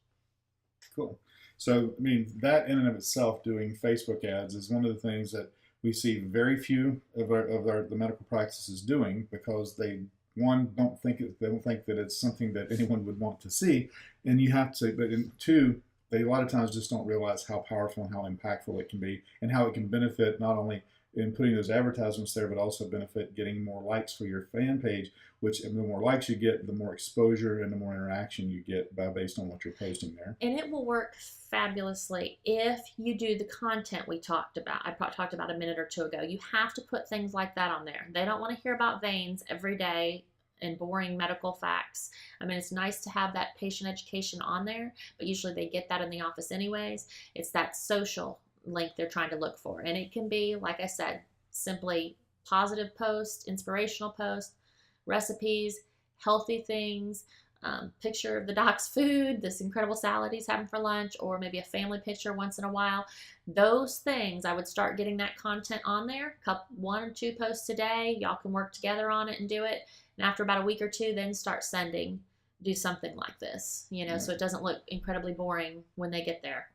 Cool. So, I mean, that in and of itself, doing Facebook ads is one of the things that we see very few of the medical practices doing, because they don't think that it's something that anyone would want to see, and you have to. But two, they a lot of times just don't realize how powerful and how impactful it can be, and how it can benefit not only in putting those advertisements there, but also benefit getting more likes for your fan page. Which the more likes you get, the more exposure and the more interaction you get based on what you're posting there. And it will work fabulously if you do the content we talked about. I talked about a minute or two ago. You have to put things like that on there. They don't want to hear about veins every day and boring medical facts. I mean, it's nice to have that patient education on there, but usually they get that in the office anyways. It's that social link they're trying to look for. And it can be, like I said, simply positive post, inspirational post, recipes, healthy things, picture of the doc's food, this incredible salad he's having for lunch, or maybe a family picture once in a while. Those things, I would start getting that content on there. One or two posts a day. Y'all can work together on it and do it. And after about a week or two, then start sending. Do something like this, Right. So it doesn't look incredibly boring when they get there.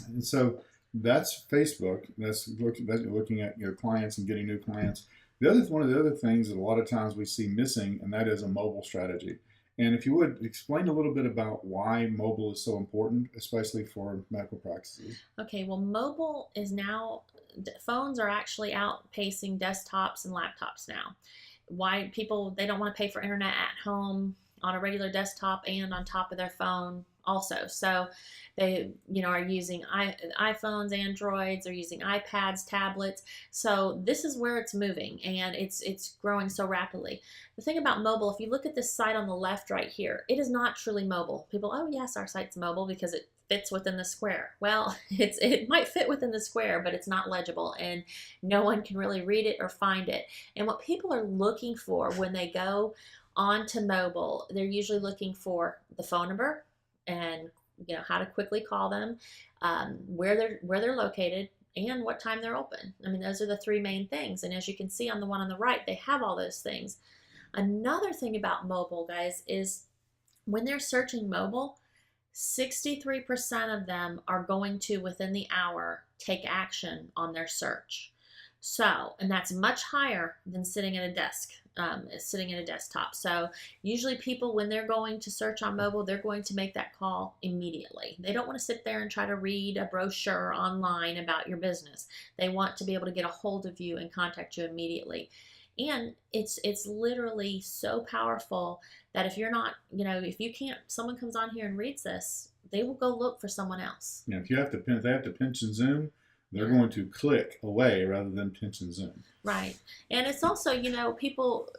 And so that's Facebook. That's looking at your clients and getting new clients. One of the other things that a lot of times we see missing, and that is a mobile strategy. And if you would explain a little bit about why mobile is so important, especially for medical practices. Okay, well, mobile is now, phones are actually outpacing desktops and laptops now. Why people, they don't want to pay for internet at home on a regular desktop and on top of their phone also. So they, are using iPhones, Androids, they're using iPads, tablets. So this is where it's moving, and it's growing so rapidly. The thing about mobile, if you look at this site on the left right here, it is not truly mobile. People, oh yes, our site's mobile because it fits within the square. Well, it might fit within the square, but it's not legible, and no one can really read it or find it. And what people are looking for when they go onto mobile, they're usually looking for the phone number, and how to quickly call them, where they're located, and what time they're open. I mean, those are the three main things. And as you can see on the one on the right, they have all those things. Another thing about mobile, guys, is when they're searching mobile, 63% of them are going to, within the hour, take action on their search. So, and that's much higher than sitting at a desk, sitting at a desktop. So usually people, when they're going to search on mobile, they're going to make that call immediately. They don't want to sit there and try to read a brochure online about your business. They want to be able to get a hold of you and contact you immediately. And it's literally so powerful that if you're not, if you can't, someone comes on here and reads this, they will go look for someone else. If they have to pinch and zoom, they're going to click away rather than pinch and zoom. Right. And it's also, people,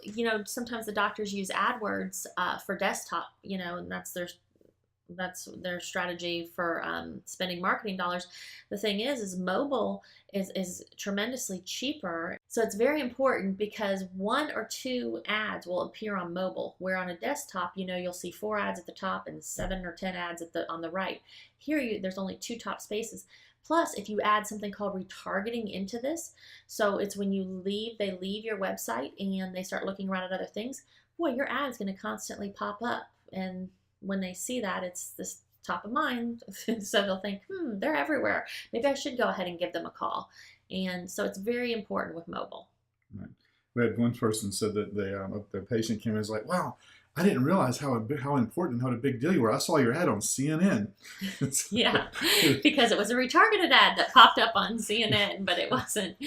sometimes the doctors use AdWords for desktop, and that's their strategy for spending marketing dollars. The thing is mobile is tremendously cheaper. So it's very important, because 1 or 2 ads will appear on mobile, where on a desktop, you'll see 4 ads at the top and 7 or 10 ads on the right. Here, there's only 2 top spaces. Plus, if you add something called retargeting into this, so it's when they leave your website and they start looking around at other things, boy, your ad's going to constantly pop up. And when they see that, it's this top of mind. So they'll think, they're everywhere. Maybe I should go ahead and give them a call. And so it's very important with mobile. Right. We had one person said that the patient came in and was like, wow, I didn't realize how important and how a big deal you were. I saw your ad on CNN. Yeah, because it was a retargeted ad that popped up on CNN, but it wasn't.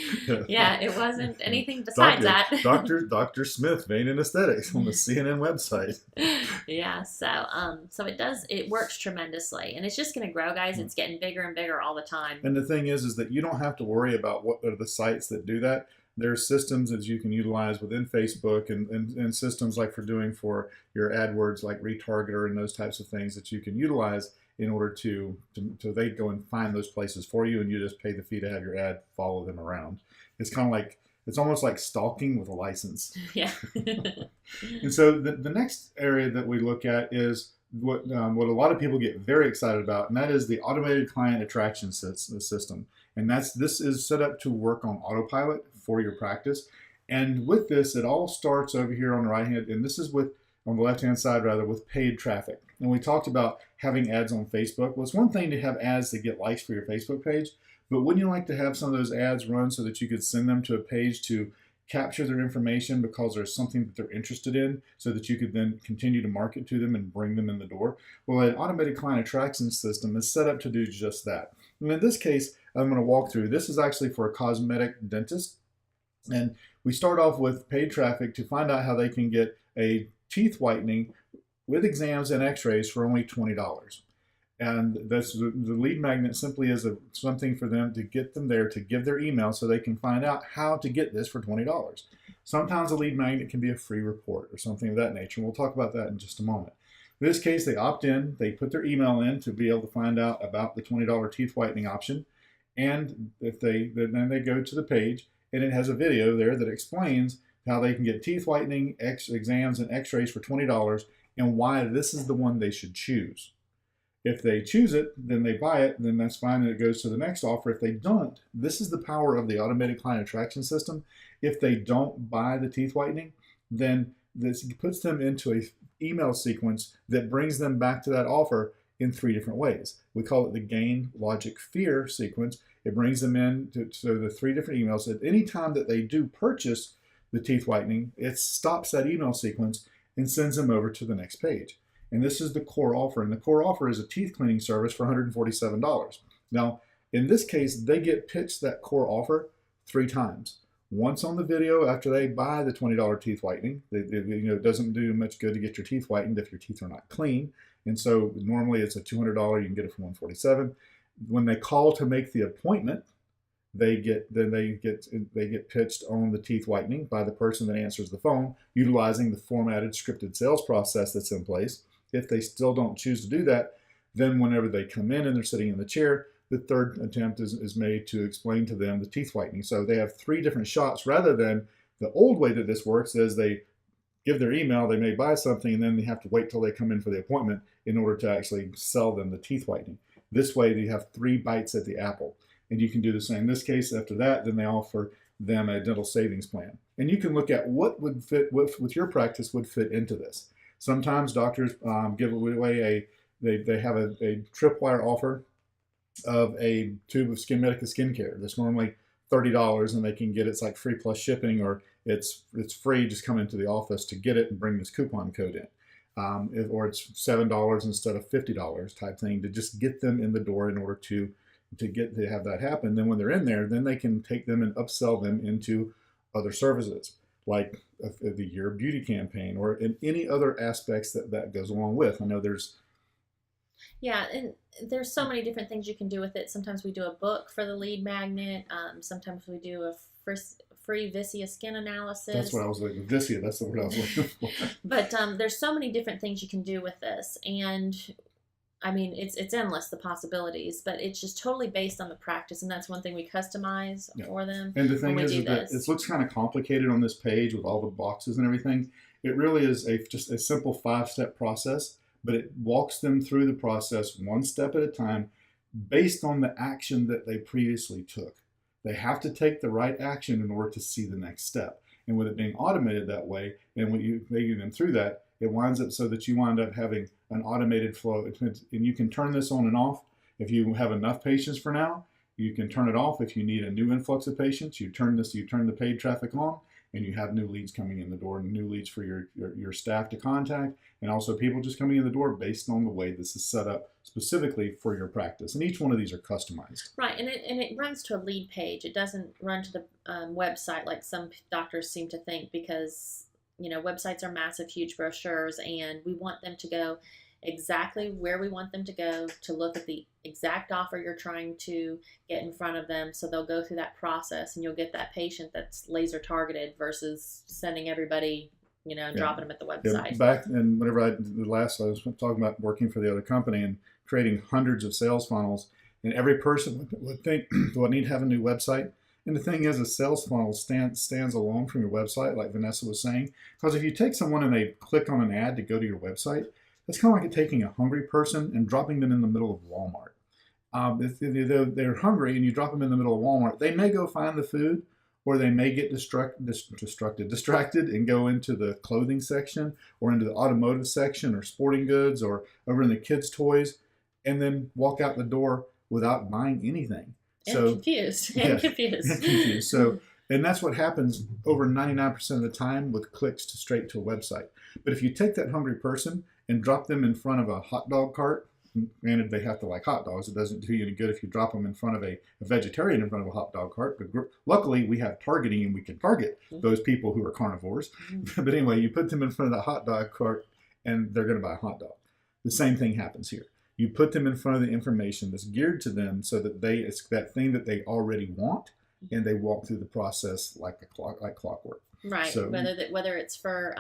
Yeah, it wasn't anything besides that. Dr. Smith, Vein and Aesthetics on the CNN website. Yeah, so it works tremendously, and it's just going to grow, guys. It's getting bigger and bigger all the time. And the thing is that you don't have to worry about what are the sites that do that. There are systems that you can utilize within Facebook and systems like for your AdWords, like Retargeter and those types of things that you can utilize in order to they go and find those places for you, and you just pay the fee to have your ad follow them around. It's kind of like, it's almost like stalking with a license. Yeah. And so the next area that we look at is what a lot of people get very excited about, and that is the automated client attraction system. And this is set up to work on autopilot for your practice. And with this, it all starts over here on the right hand, and this is on the left hand side rather, with paid traffic. And we talked about having ads on Facebook. Well, it's one thing to have ads that get likes for your Facebook page, but wouldn't you like to have some of those ads run so that you could send them to a page to capture their information because there's something that they're interested in, so that you could then continue to market to them and bring them in the door? Well, an automated client attraction system is set up to do just that. And in this case, I'm going to walk through. This is actually for a cosmetic dentist. And we start off with paid traffic to find out how they can get a teeth whitening with exams and x-rays for only $20. And that's the lead magnet simply is something for them to get them there to give their email so they can find out how to get this for $20. Sometimes a lead magnet can be a free report or something of that nature. And we'll talk about that in just a moment. In this case, they opt in, they put their email in to be able to find out about the $20 teeth whitening option. And then they go to the page, and it has a video there that explains how they can get teeth whitening, exams, and x-rays for $20 and why this is the one they should choose. If they choose it, then they buy it, then that's fine, and it goes to the next offer. If they don't, this is the power of the automated client attraction system. If they don't buy the teeth whitening, then this puts them into an email sequence that brings them back to that offer in 3 different ways. We call it the gain, logic, fear sequence. It brings them in to the 3 different emails. At any time that they do purchase the teeth whitening, it stops that email sequence and sends them over to the next page. And this is the core offer. And the core offer is a teeth cleaning service for $147. Now, in this case, they get pitched that core offer 3 times. Once on the video after they buy the $20 teeth whitening. It doesn't do much good to get your teeth whitened if your teeth are not clean. And so normally it's a $200, you can get it for $147. When they call to make the appointment, they get pitched on the teeth whitening by the person that answers the phone, utilizing the formatted scripted sales process that's in place. If they still don't choose to do that, then whenever they come in and they're sitting in the chair, the third attempt is made to explain to them the teeth whitening. So they have 3 different shots, rather than the old way that this works is they give their email, they may buy something, and then they have to wait till they come in for the appointment in order to actually sell them the teeth whitening. This way, you have 3 bites at the apple. And you can do the same. In this case, after that, then they offer them a dental savings plan. And you can look at what would fit with your practice would fit into this. Sometimes doctors give away they have a tripwire offer of a tube of Medica skincare that's normally $30, and they can get it's like free plus shipping, or it's free. Just come into the office to get it and bring this coupon code in, or it's $7 instead of $50 type thing to just get them in the door in order to have that happen. Then when they're in there, then they can take them and upsell them into other services like the Year of Beauty campaign, or in any other aspects that goes along with. I know there's and there's so many different things you can do with it. Sometimes we do a book for the lead magnet. Sometimes we do a free Viscia skin analysis. That's what I was looking for. Viscia, that's the word I was looking for. But there's so many different things you can do with this, and I mean, it's endless, the possibilities, but it's just totally based on the practice, and that's one thing we customize for them. And the thing is that it looks kind of complicated on this page with all the boxes and everything. It really is just a simple 5-step process, but it walks them through the process 1 step at a time based on the action that they previously took. They have to take the right action in order to see the next step. And with it being automated that way, and when you making them through that, it winds up so that you wind up having an automated flow. And you can turn this on and off if you have enough patients for now. You can turn it off if you need a new influx of patients. You turn the paid traffic on, and you have new leads coming in the door, and new leads for your staff to contact, and also people just coming in the door based on the way this is set up specifically for your practice. And each one of these are customized. Right, and it runs to a lead page. It doesn't run to the website like some doctors seem to think, because websites are massive, huge brochures, and we want them to go exactly where we want them to go, to look at the exact offer you're trying to get in front of them, so they'll go through that process and you'll get that patient that's laser targeted versus sending everybody, dropping them at the website. Yeah, back and whenever I was talking about working for the other company and creating hundreds of sales funnels, and every person would think, do I need to have a new website? And the thing is, a sales funnel stands alone from your website, like Vanessa was saying, because if you take someone and they click on an ad to go to your website, that's kind of like taking a hungry person and dropping them in the middle of Walmart. If they're hungry and you drop them in the middle of Walmart, they may go find the food, or they may get distracted and go into the clothing section or into the automotive section or sporting goods or over in the kids' toys, and then walk out the door without buying anything. Confused. So, and that's what happens over 99% of the time with clicks straight to a website. But if you take that hungry person and drop them in front of a hot dog cart, granted they have to like hot dogs, it doesn't do you any good if you drop them in front of a vegetarian in front of a hot dog cart, but luckily we have targeting and we can target those people who are carnivores. But anyway, you put them in front of the hot dog cart and they're going to buy a hot dog. The same thing happens here. You put them in front of the information that's geared to them so that it's that thing that they already want, and they walk through the process like clockwork. Right. So, whether it's for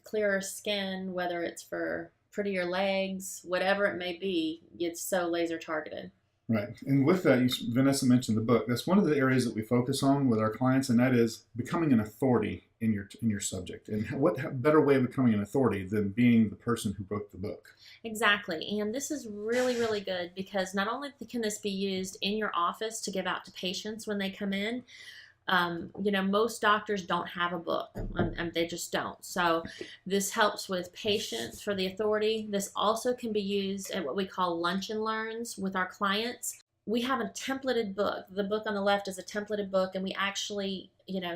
clearer skin, whether it's for prettier legs, whatever it may be, it's so laser targeted. Right. And with that, Vanessa mentioned the book. That's one of the areas that we focus on with our clients, and that is becoming an authority in your subject. And what better way of becoming an authority than being the person who wrote the book? Exactly. And this is really, really good, because not only can this be used in your office to give out to patients when they come in, most doctors don't have a book. They just don't. So this helps with patients for the authority. This also can be used at what we call lunch and learns with our clients. We have a templated book. The book on the left is a templated book, and we actually,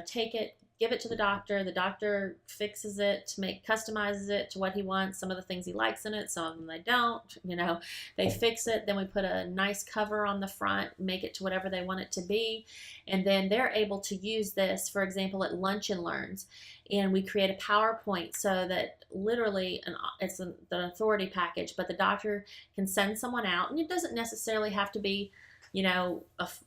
take it, give it to the doctor fixes it, customizes it to what he wants, some of the things he likes in it, some of them they don't, they fix it, then we put a nice cover on the front, make it to whatever they want it to be, and then they're able to use this, for example, at Lunch and Learns, and we create a PowerPoint so that literally it's the authority package, but the doctor can send someone out, and it doesn't necessarily have to be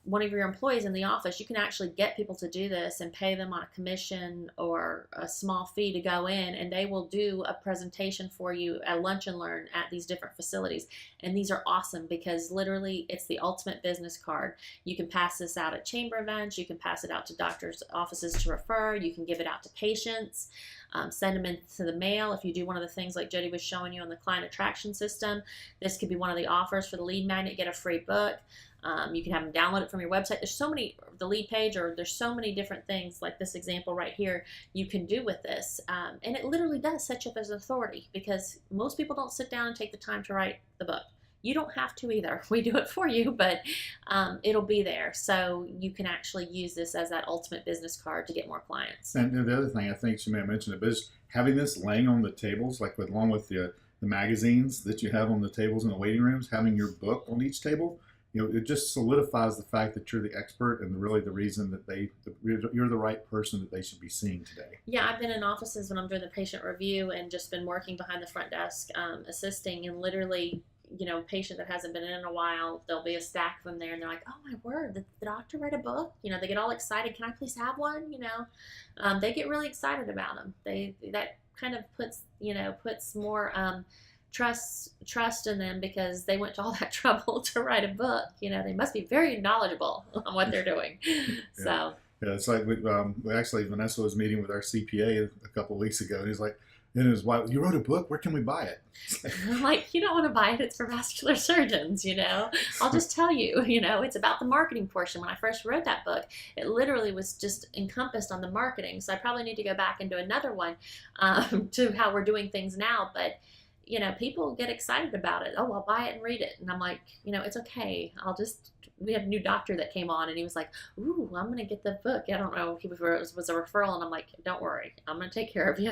one of your employees in the office. You can actually get people to do this and pay them on a commission or a small fee to go in, and they will do a presentation for you at Lunch and Learn at these different facilities. And these are awesome because literally it's the ultimate business card. You can pass this out at chamber events. You can pass it out to doctors' offices to refer. You can give it out to patients. Send them into the mail. If you do one of the things like Jody was showing you on the client attraction system, this could be one of the offers for the lead magnet. Get a free book. You can have them download it from your website. There's so many, the lead page, or there's so many different things like this example right here you can do with this. And it literally does set you up as an authority, because most people don't sit down and take the time to write the book. You don't have to either. We do it for you, but it'll be there. So you can actually use this as that ultimate business card to get more clients. And the other thing, I think she may have mentioned it, but is having this laying on the tables, like along with the magazines that you have on the tables in the waiting rooms, having your book on each table, it just solidifies the fact that you're the expert and really the reason that you're the right person that they should be seeing today. Yeah, I've been in offices when I'm doing the patient review and just been working behind the front desk assisting, and literally, patient that hasn't been in a while, there'll be a stack of them there, and they're like, oh my word, did the doctor write a book? They get all excited. Can I please have one? They get really excited about them. That kind of puts more trust in them, because they went to all that trouble to write a book. They must be very knowledgeable on what they're doing. So yeah, it's like we actually, Vanessa was meeting with our CPA a couple of weeks ago, and he's like, And his wife, you wrote a book? Where can we buy it? I'm like, you don't want to buy it. It's for vascular surgeons, I'll just tell you, it's about the marketing portion. When I first wrote that book, it literally was just encompassed on the marketing. So I probably need to go back and do another one to how we're doing things now. But, people get excited about it. Oh, I'll buy it and read it. And I'm like, it's okay. We had a new doctor that came on and he was like, ooh, I'm going to get the book. I don't know if it was a referral. And I'm like, don't worry. I'm going to take care of you.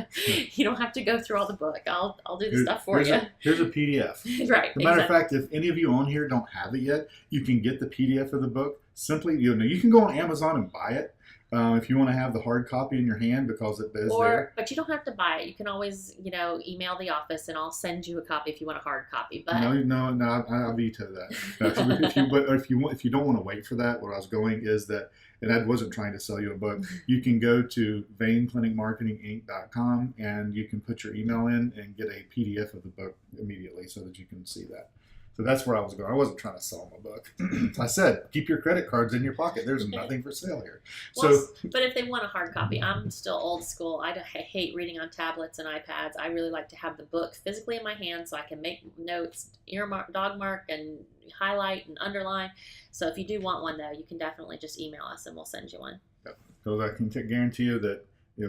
You don't have to go through all the book. I'll do the stuff for you. Here's a PDF. Right. As a matter of fact, if any of you on here don't have it yet, you can get the PDF of the book. Simply, you can go on Amazon and buy it. If you want to have the hard copy in your hand because it is there. But you don't have to buy it. You can always, email the office and I'll send you a copy if you want a hard copy. But No, I veto that. If you don't want to wait for that, where I was going is that, and I wasn't trying to sell you a book, you can go to veinclinicmarketinginc.com and you can put your email in and get a PDF of the book immediately so that you can see that. So that's where I was going. I wasn't trying to sell them a book. I said, keep your credit cards in your pocket. There's nothing for sale here. But if they want a hard copy, I'm still old school. I hate reading on tablets and iPads. I really like to have the book physically in my hand so I can make notes, earmark, dog mark, and highlight and underline. So if you do want one, though, you can definitely just email us and we'll send you one. Yep. Because I can guarantee you that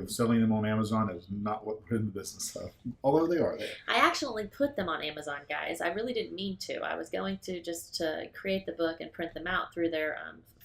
selling them on Amazon is not what we're in the business of, although they are there. I actually put them on Amazon, guys. I really didn't mean to. I was going to just to create the book and print them out through their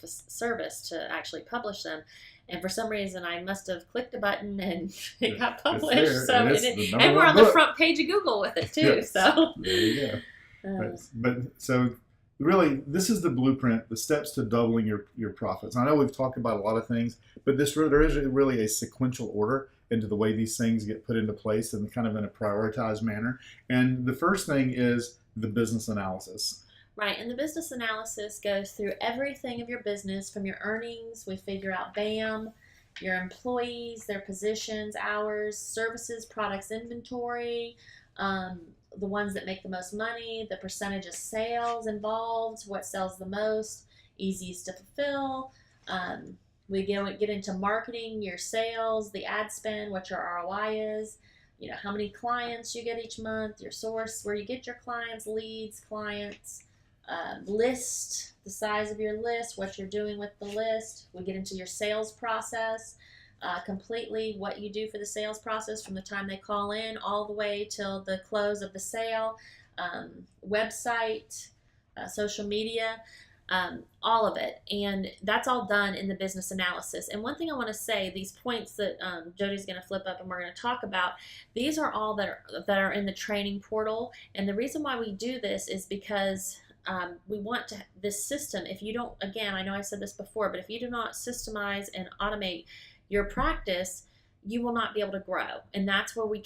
service to actually publish them. And for some reason, I must have clicked a button and it got published. And we're on the front page of Google with it, too. Yes. So there you go. So really, this is the blueprint, the steps to doubling your profits. I know we've talked about a lot of things, but there is really a sequential order into the way these things get put into place and kind of in a prioritized manner. And the first thing is the business analysis. Right, and the business analysis goes through everything of your business from your earnings. We figure out BAM, your employees, their positions, hours, services, products, inventory, the ones that make the most money, the percentage of sales involved, what sells the most, easiest to fulfill. We get into marketing, your sales, the ad spend, what your ROI is, how many clients you get each month, your source, where you get your clients, leads, clients, list, the size of your list, what you're doing with the list. We get into your sales process. Completely what you do for the sales process from the time they call in all the way till the close of the sale, website, social media, all of it. And that's all done in the business analysis. And one thing I want to say, these points that Jody's going to flip up and we're going to talk about, these are all that are in the training portal. And the reason why we do this is because we want this system. If you don't, again, I know I said this before, but if you do not systemize and automate your practice, you will not be able to grow. And that's why we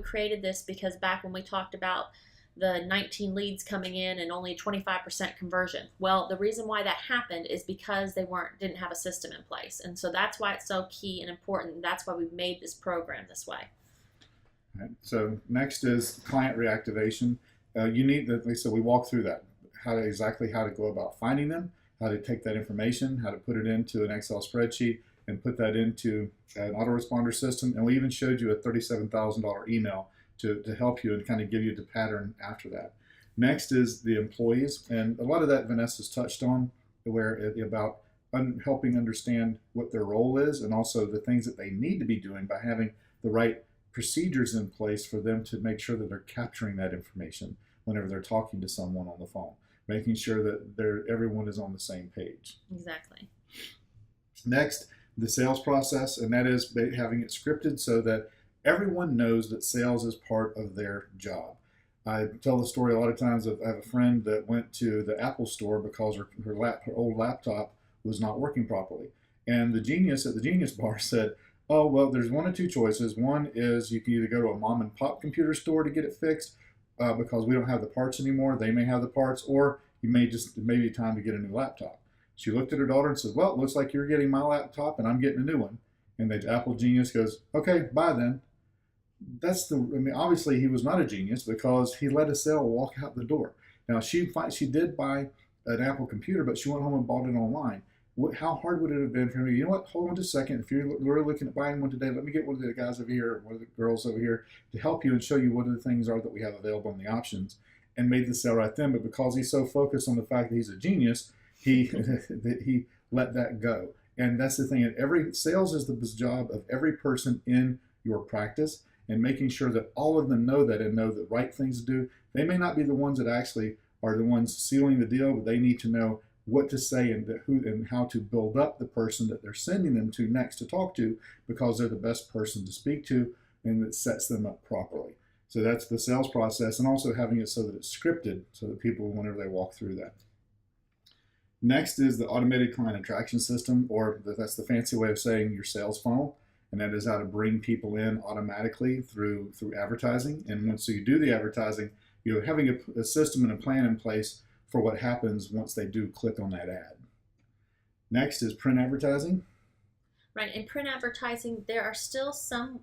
created this, because back when we talked about the 19 leads coming in and only 25% conversion. Well, the reason why that happened is because they didn't have a system in place. And so that's why it's so key and important. That's why we've made this program this way. All right. So next is client reactivation. You need, like I said, we walk through that, how to go about finding them, how to take that information, how to put it into an Excel spreadsheet, and put that into an autoresponder system. And we even showed you a $37,000 email to help you and kind of give you the pattern after that. Next is the employees. And a lot of that Vanessa's touched on, about helping understand what their role is and also the things that they need to be doing by having the right procedures in place for them to make sure that they're capturing that information whenever they're talking to someone on the phone, making sure that everyone is on the same page. Exactly. Next, the sales process, and that is having it scripted so that everyone knows that sales is part of their job. I tell the story a lot of times of I have a friend that went to the Apple store because her old laptop was not working properly. And the genius at the Genius Bar said, oh, well, there's one of two choices. One is you can either go to a mom and pop computer store to get it fixed because we don't have the parts anymore. They may have the parts, or it may be time to get a new laptop. She looked at her daughter and said, well, it looks like you're getting my laptop and I'm getting a new one. And the Apple genius goes, okay, bye then. Obviously he was not a genius because he let a sale walk out the door. Now she did buy an Apple computer, but she went home and bought it online. how hard would it have been for me? You know what? Hold on just a second. If you're really looking at buying one today, let me get one of the guys over here, or one of the girls over here, to help you and show you what the things are that we have available in the options, and made the sale right then. But because he's so focused on the fact that he's a genius, he that he let that go. And that's the thing. Every sales is the job of every person in your practice, and making sure that all of them know that and know the right things to do. They may not be the ones that actually are the ones sealing the deal, but they need to know what to say and who and how to build up the person that they're sending them to next to talk to, because they're the best person to speak to, and that sets them up properly. So that's the sales process, and also having it so that it's scripted so that people, whenever they walk through that. Next is the automated client attraction system, or that's the fancy way of saying your sales funnel, and that is how to bring people in automatically through advertising. And once you do the advertising, you're having a system and a plan in place for what happens once they do click on that ad. Next is print advertising. Right, in print advertising, there are still some,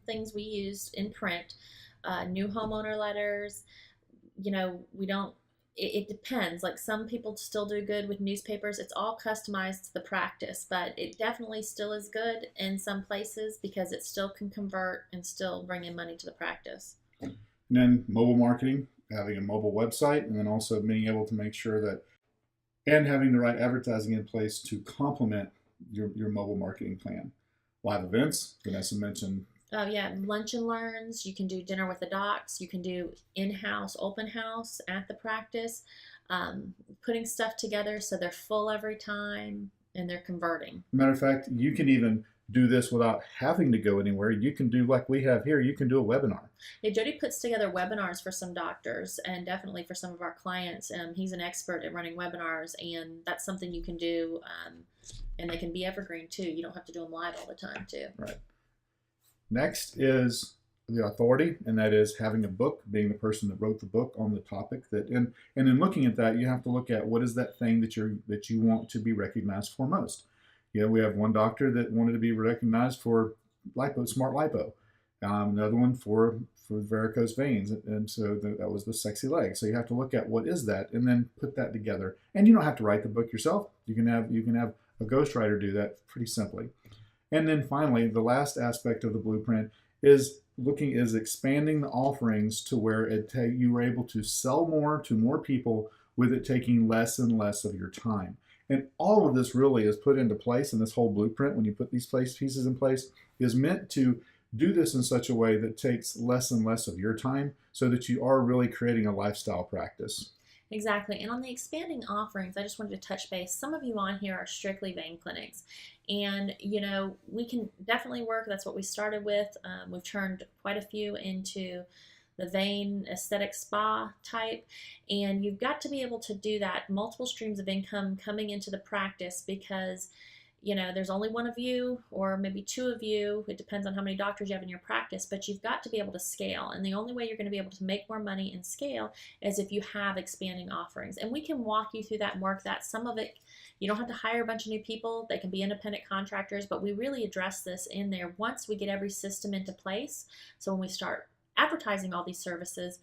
things we use in print. New homeowner letters, we don't. It depends. Like, some people still do good with newspapers. It's all customized to the practice, but it definitely still is good in some places because it still can convert and still bring in money to the practice. And then mobile marketing, having a mobile website, and then also being able to make sure that, and having the right advertising in place to complement your mobile marketing plan. Live events, Vanessa mentioned. Oh yeah, lunch and learns. You can do dinner with the docs. You can do in-house open house at the practice. Putting stuff together so they're full every time and they're converting. Matter of fact, you can even do this without having to go anywhere. You can do like we have here. You can do a webinar. Yeah, Jody puts together webinars for some doctors and definitely for some of our clients. He's an expert at running webinars, and that's something you can do. And they can be evergreen too. You don't have to do them live all the time too. Right. Next is the authority, and that is having a book, being the person that wrote the book on the topic. That and in looking at that, you have to look at what is that thing that you want to be recognized for most. We have one doctor that wanted to be recognized for smart lipo, another one for varicose veins, and so that was the sexy leg. So you have to look at what is that, and then put that together. And you don't have to write the book yourself. You can have a ghostwriter do that pretty simply. And then finally, the last aspect of the blueprint is expanding the offerings to where you were able to sell more to more people with it taking less and less of your time. And all of this really is put into place in this whole blueprint. When you put these pieces in place, is meant to do this in such a way that takes less and less of your time, so that you are really creating a lifestyle practice. Exactly. And on the expanding offerings, I just wanted to touch base. Some of you on here are strictly vein clinics. And, we can definitely work. That's what we started with. We've turned quite a few into the vein aesthetic spa type. And you've got to be able to do that. Multiple streams of income coming into the practice, because there's only one of you or maybe two of you. It depends on how many doctors you have in your practice, but you've got to be able to scale. And the only way you're going to be able to make more money and scale is if you have expanding offerings. And we can walk you through that and work that. Some of it, you don't have to hire a bunch of new people. They can be independent contractors, but we really address this in there once we get every system into place. So when we start advertising all these services,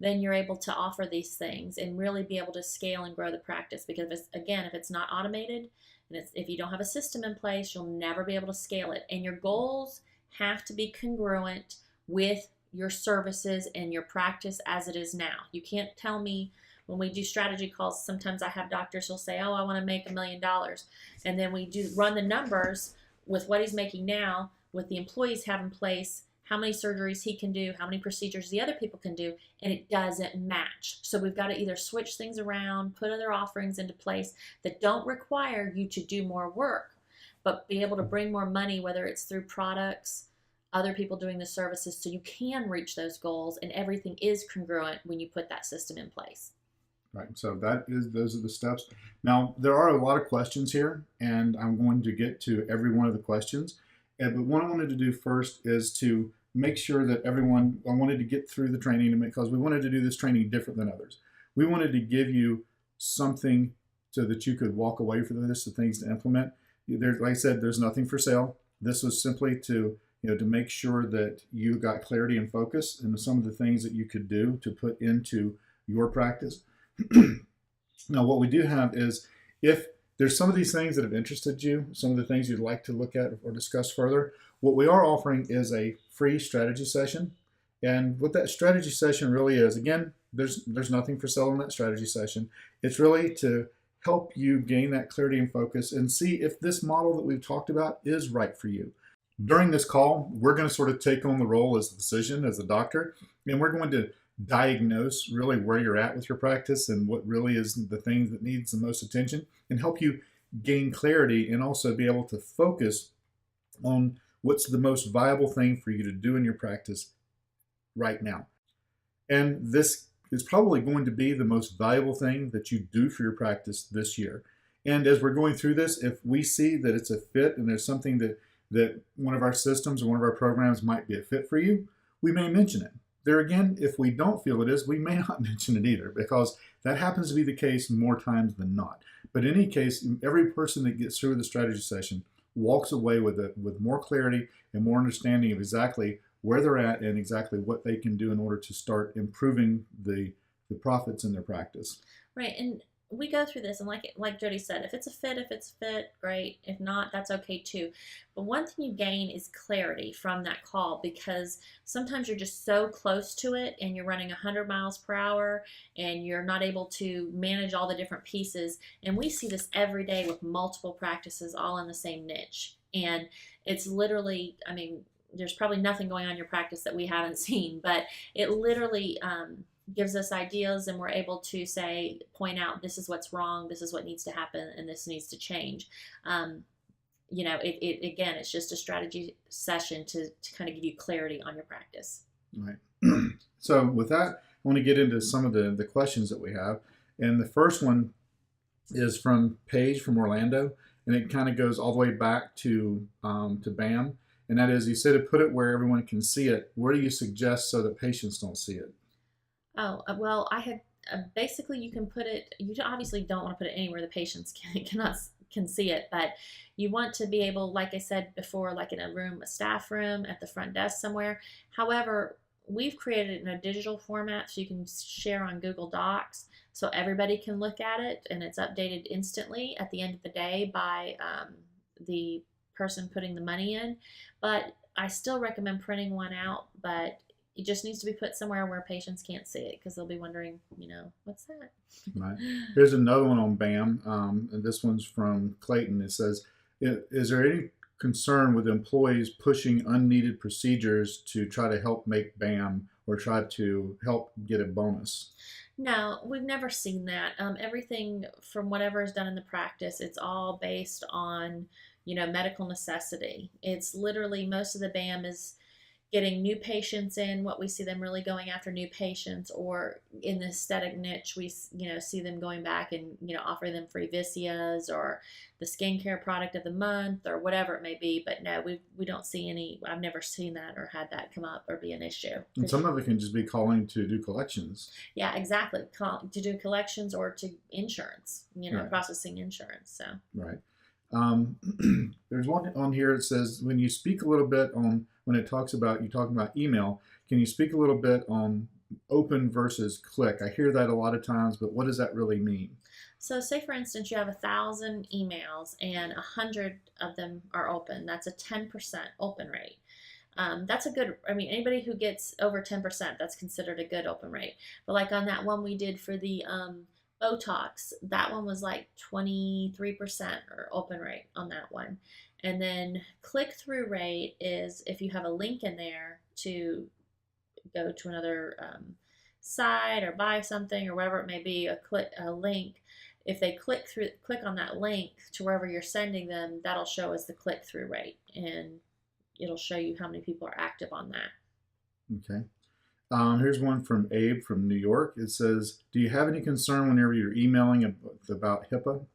then you're able to offer these things and really be able to scale and grow the practice. Because if it's not automated, and if you don't have a system in place, you'll never be able to scale it. And your goals have to be congruent with your services and your practice as it is now. You can't tell me, when we do strategy calls, sometimes I have doctors who'll say, oh, I want to make $1 million. And then we run the numbers with what he's making now, with the employees have in place, how many surgeries he can do, how many procedures the other people can do, and it doesn't match. So we've got to either switch things around, put other offerings into place that don't require you to do more work, but be able to bring more money, whether it's through products, other people doing the services, so you can reach those goals, and everything is congruent when you put that system in place. Right, so those are the steps. Now, there are a lot of questions here, and I'm going to get to every one of the questions. But what I wanted to do first is to make sure that I wanted to get through the training, because we wanted to do this training different than others. We wanted to give you something so that you could walk away from this, the things to implement. Like I said, there's nothing for sale. This was simply to make sure that you got clarity and focus into some of the things that you could do to put into your practice. Now, what we do have is, if there's some of these things that have interested you, some of the things you'd like to look at or discuss further. What we are offering is a free strategy session. And what that strategy session really is, again, there's nothing for sale in that strategy session. It's really to help you gain that clarity and focus and see if this model that we've talked about is right for you. During this call, we're going to sort of take on the role as the physician, as the doctor, and we're going to diagnose really where you're at with your practice and what really is the thing that needs the most attention, and help you gain clarity and also be able to focus on what's the most viable thing for you to do in your practice right now. And this is probably going to be the most valuable thing that you do for your practice this year. And as we're going through this, if we see that it's a fit and there's something that one of our systems or one of our programs might be a fit for you, we may mention it. There again, if we don't feel it is, we may not mention it either, because that happens to be the case more times than not. But in any case, every person that gets through the strategy session walks away with more clarity and more understanding of exactly where they're at and exactly what they can do in order to start improving the profits in their practice. Right, and we go through this, and like Jody said, if it's a fit, great. If not, that's okay too. But one thing you gain is clarity from that call, because sometimes you're just so close to it and you're running 100 miles per hour and you're not able to manage all the different pieces. And we see this every day with multiple practices all in the same niche. And it's literally, I mean, there's probably nothing going on in your practice that we haven't seen, but it literally gives us ideas, and we're able to point out, this is what's wrong, this is what needs to happen, and this needs to change. Again, it's just a strategy session to kind of give you clarity on your practice. Right. So with that, I want to get into some of the questions that we have. And the first one is from Paige from Orlando, and it kind of goes all the way back to BAM. And that is, you said to put it where everyone can see it. Where do you suggest so that patients don't see it? Oh, well, I had basically, you can put it, you obviously don't want to put it anywhere the patients can see it, but you want to be able, like I said before, like in a staff room, at the front desk somewhere. However, we've created it in a digital format so you can share on Google Docs so everybody can look at it, and it's updated instantly at the end of the day by the person putting the money in. But I still recommend printing one out, but it just needs to be put somewhere where patients can't see it, because they'll be wondering, what's that? Right. Here's another one on BAM, and this one's from Clayton. It says, is there any concern with employees pushing unneeded procedures to try to help make BAM or try to help get a bonus? No, we've never seen that. Everything from whatever is done in the practice, it's all based on, medical necessity. It's literally, most of the BAM is getting new patients in. What we see them really going after new patients, or in the aesthetic niche, we see them going back and offering them free Visias or the skincare product of the month or whatever it may be. But no, we don't see any. I've never seen that or had that come up or be an issue. And some of it can just be calling to do collections. Yeah, exactly. To do collections or to insurance. Right. Processing insurance. So right. There's one on here that says, when you speak a little bit on, when it talks about, you talking about email, can you speak a little bit on open versus click? I hear that a lot of times, but what does that really mean? So say, for instance, you have 1,000 emails and 100 of them are open. That's a 10% open rate. That's a good, anybody who gets over 10%, that's considered a good open rate. But like on that one we did for the Botox, that one was like 23% or open rate on that one. And then click-through rate is if you have a link in there to go to another site or buy something or whatever it may be, a link. If they click on that link to wherever you're sending them, that'll show as the click-through rate, and it'll show you how many people are active on that. Okay. Here's one from Abe from New York. It says, do you have any concern whenever you're emailing about HIPAA?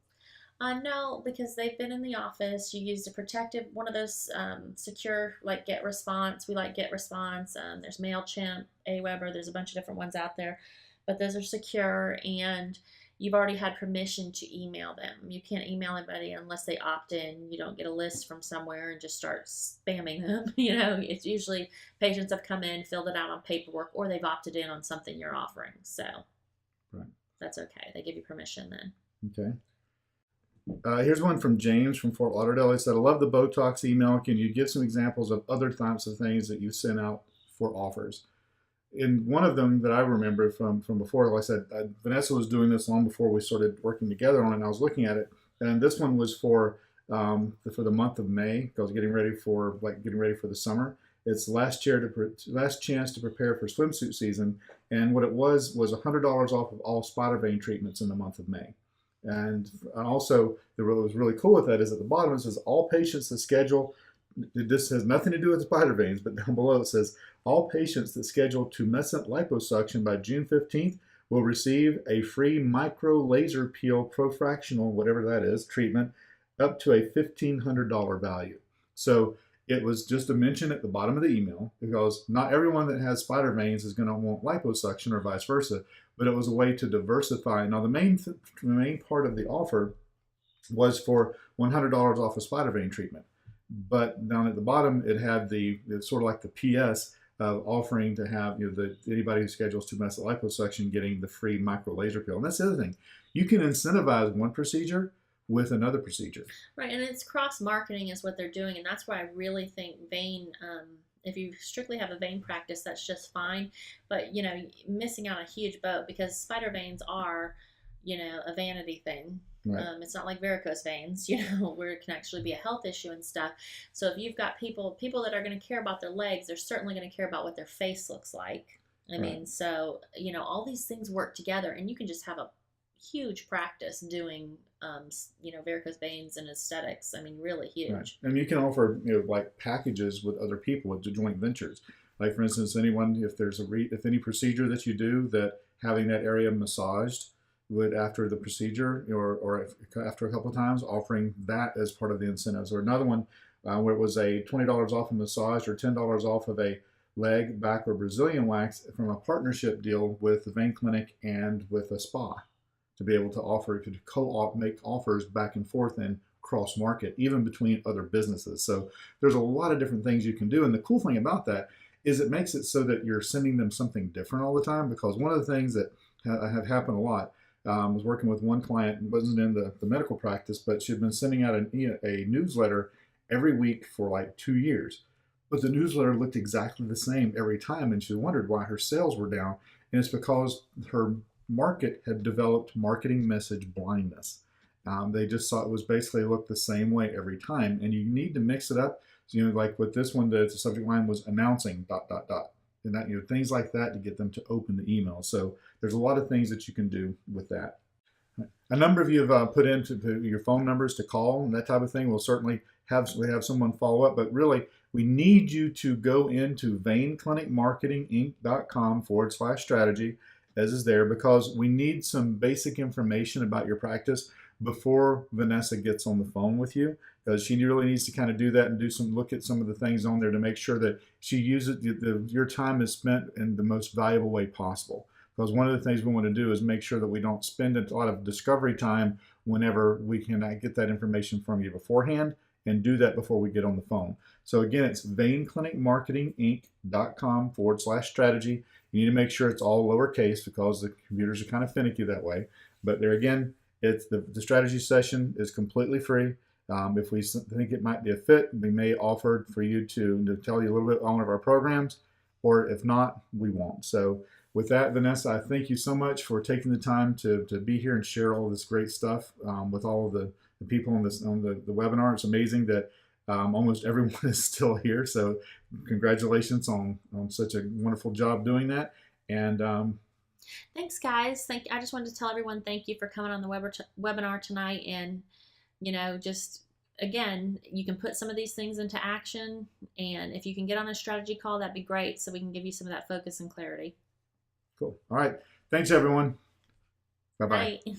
No, because they've been in the office. You used a protective, one of those secure, like GetResponse. We like GetResponse. There's MailChimp, Aweber. There's a bunch of different ones out there, but those are secure, and you've already had permission to email them. You can't email anybody unless they opt in. You don't get a list from somewhere and just start spamming them. It's usually patients have come in, filled it out on paperwork, or they've opted in on something you're offering. So right. That's okay. They give you permission then. Okay. Here's one from James from Fort Lauderdale. He said, I love the Botox email. Can you give some examples of other types of things that you sent out for offers? In one of them that I remember from before, like I said, Vanessa was doing this long before we started working together on it, and I was looking at it. And this one was for the month of May, because getting ready for the summer. It's last chance to prepare for swimsuit season, and what it was $100 off of all spider vein treatments in the month of May. And also, what was really cool with that is at the bottom it says all patients that schedule. This has nothing to do with spider veins, but down below it says all patients that schedule tumescent liposuction by June 15th will receive a free micro laser peel profractional, whatever that is, treatment up to a $1,500 value. So it was just a mention at the bottom of the email, because not everyone that has spider veins is going to want liposuction or vice versa, but it was a way to diversify. Now, the main part of the offer was for $100 off of spider vein treatment. But down at the bottom, it had it's sort of like the PS of offering to have anybody who schedules tumescent liposuction getting the free micro laser peel. And that's the other thing. You can incentivize one procedure with another procedure. Right, and it's cross-marketing is what they're doing, and that's why I really think vein, if you strictly have a vein practice, that's just fine. But, missing out on a huge boat, because spider veins are, a vanity thing. Right. It's not like varicose veins, where it can actually be a health issue and stuff. So if you've got people that are going to care about their legs, they're certainly going to care about what their face looks like. I mean, so, all these things work together, and you can just have a huge practice doing varicose veins and aesthetics. I mean, really huge. Right. And you can offer like packages with other people with joint ventures. Like, for instance, if any procedure that you do, that having that area massaged would, after the procedure or after a couple of times, offering that as part of the incentives. Or another one where it was a $20 off a massage or $10 off of a leg, back, or Brazilian wax from a partnership deal with the vein clinic and with a spa, to be able to make offers back and forth and cross market, even between other businesses. So there's a lot of different things you can do. And the cool thing about that is it makes it so that you're sending them something different all the time. Because one of the things that have happened a lot, was working with one client, wasn't in the medical practice, but she'd been sending out a newsletter every week for like 2 years. But the newsletter looked exactly the same every time, and she wondered why her sales were down. And it's because her market had developed marketing message blindness. They just saw it was basically looked the same way every time, and you need to mix it up. So, like with this one, the subject line was announcing ... and that things like that to get them to open the email. So there's a lot of things that you can do with that. A number of you have put into your phone numbers to call and that type of thing. We'll certainly have someone follow up, but really we need you to go into veinclinicmarketinginc.com/strategy, as is there, because we need some basic information about your practice before Vanessa gets on the phone with you, because she really needs to kind of do that and look at some of the things on there to make sure that she uses your time is spent in the most valuable way possible. Because one of the things we want to do is make sure that we don't spend a lot of discovery time whenever we can get that information from you beforehand, and do that before we get on the phone. So again, it's veinclinicmarketinginc.com/strategy. You need to make sure it's all lowercase, because the computers are kind of finicky that way. But there again, it's the strategy session is completely free. If we think it might be a fit, we may offer for you to tell you a little bit on one of our programs, or if not, we won't. So with that, Vanessa, I thank you so much for taking the time to be here and share all this great stuff with all of the people on the webinar. It's amazing that almost everyone is still here. So congratulations on such a wonderful job doing that. And thanks, guys. I just wanted to tell everyone thank you for coming on the webinar tonight. And, just again, you can put some of these things into action. And if you can get on a strategy call, that'd be great, so we can give you some of that focus and clarity. Cool. All right. Thanks, everyone. Bye-bye. Bye.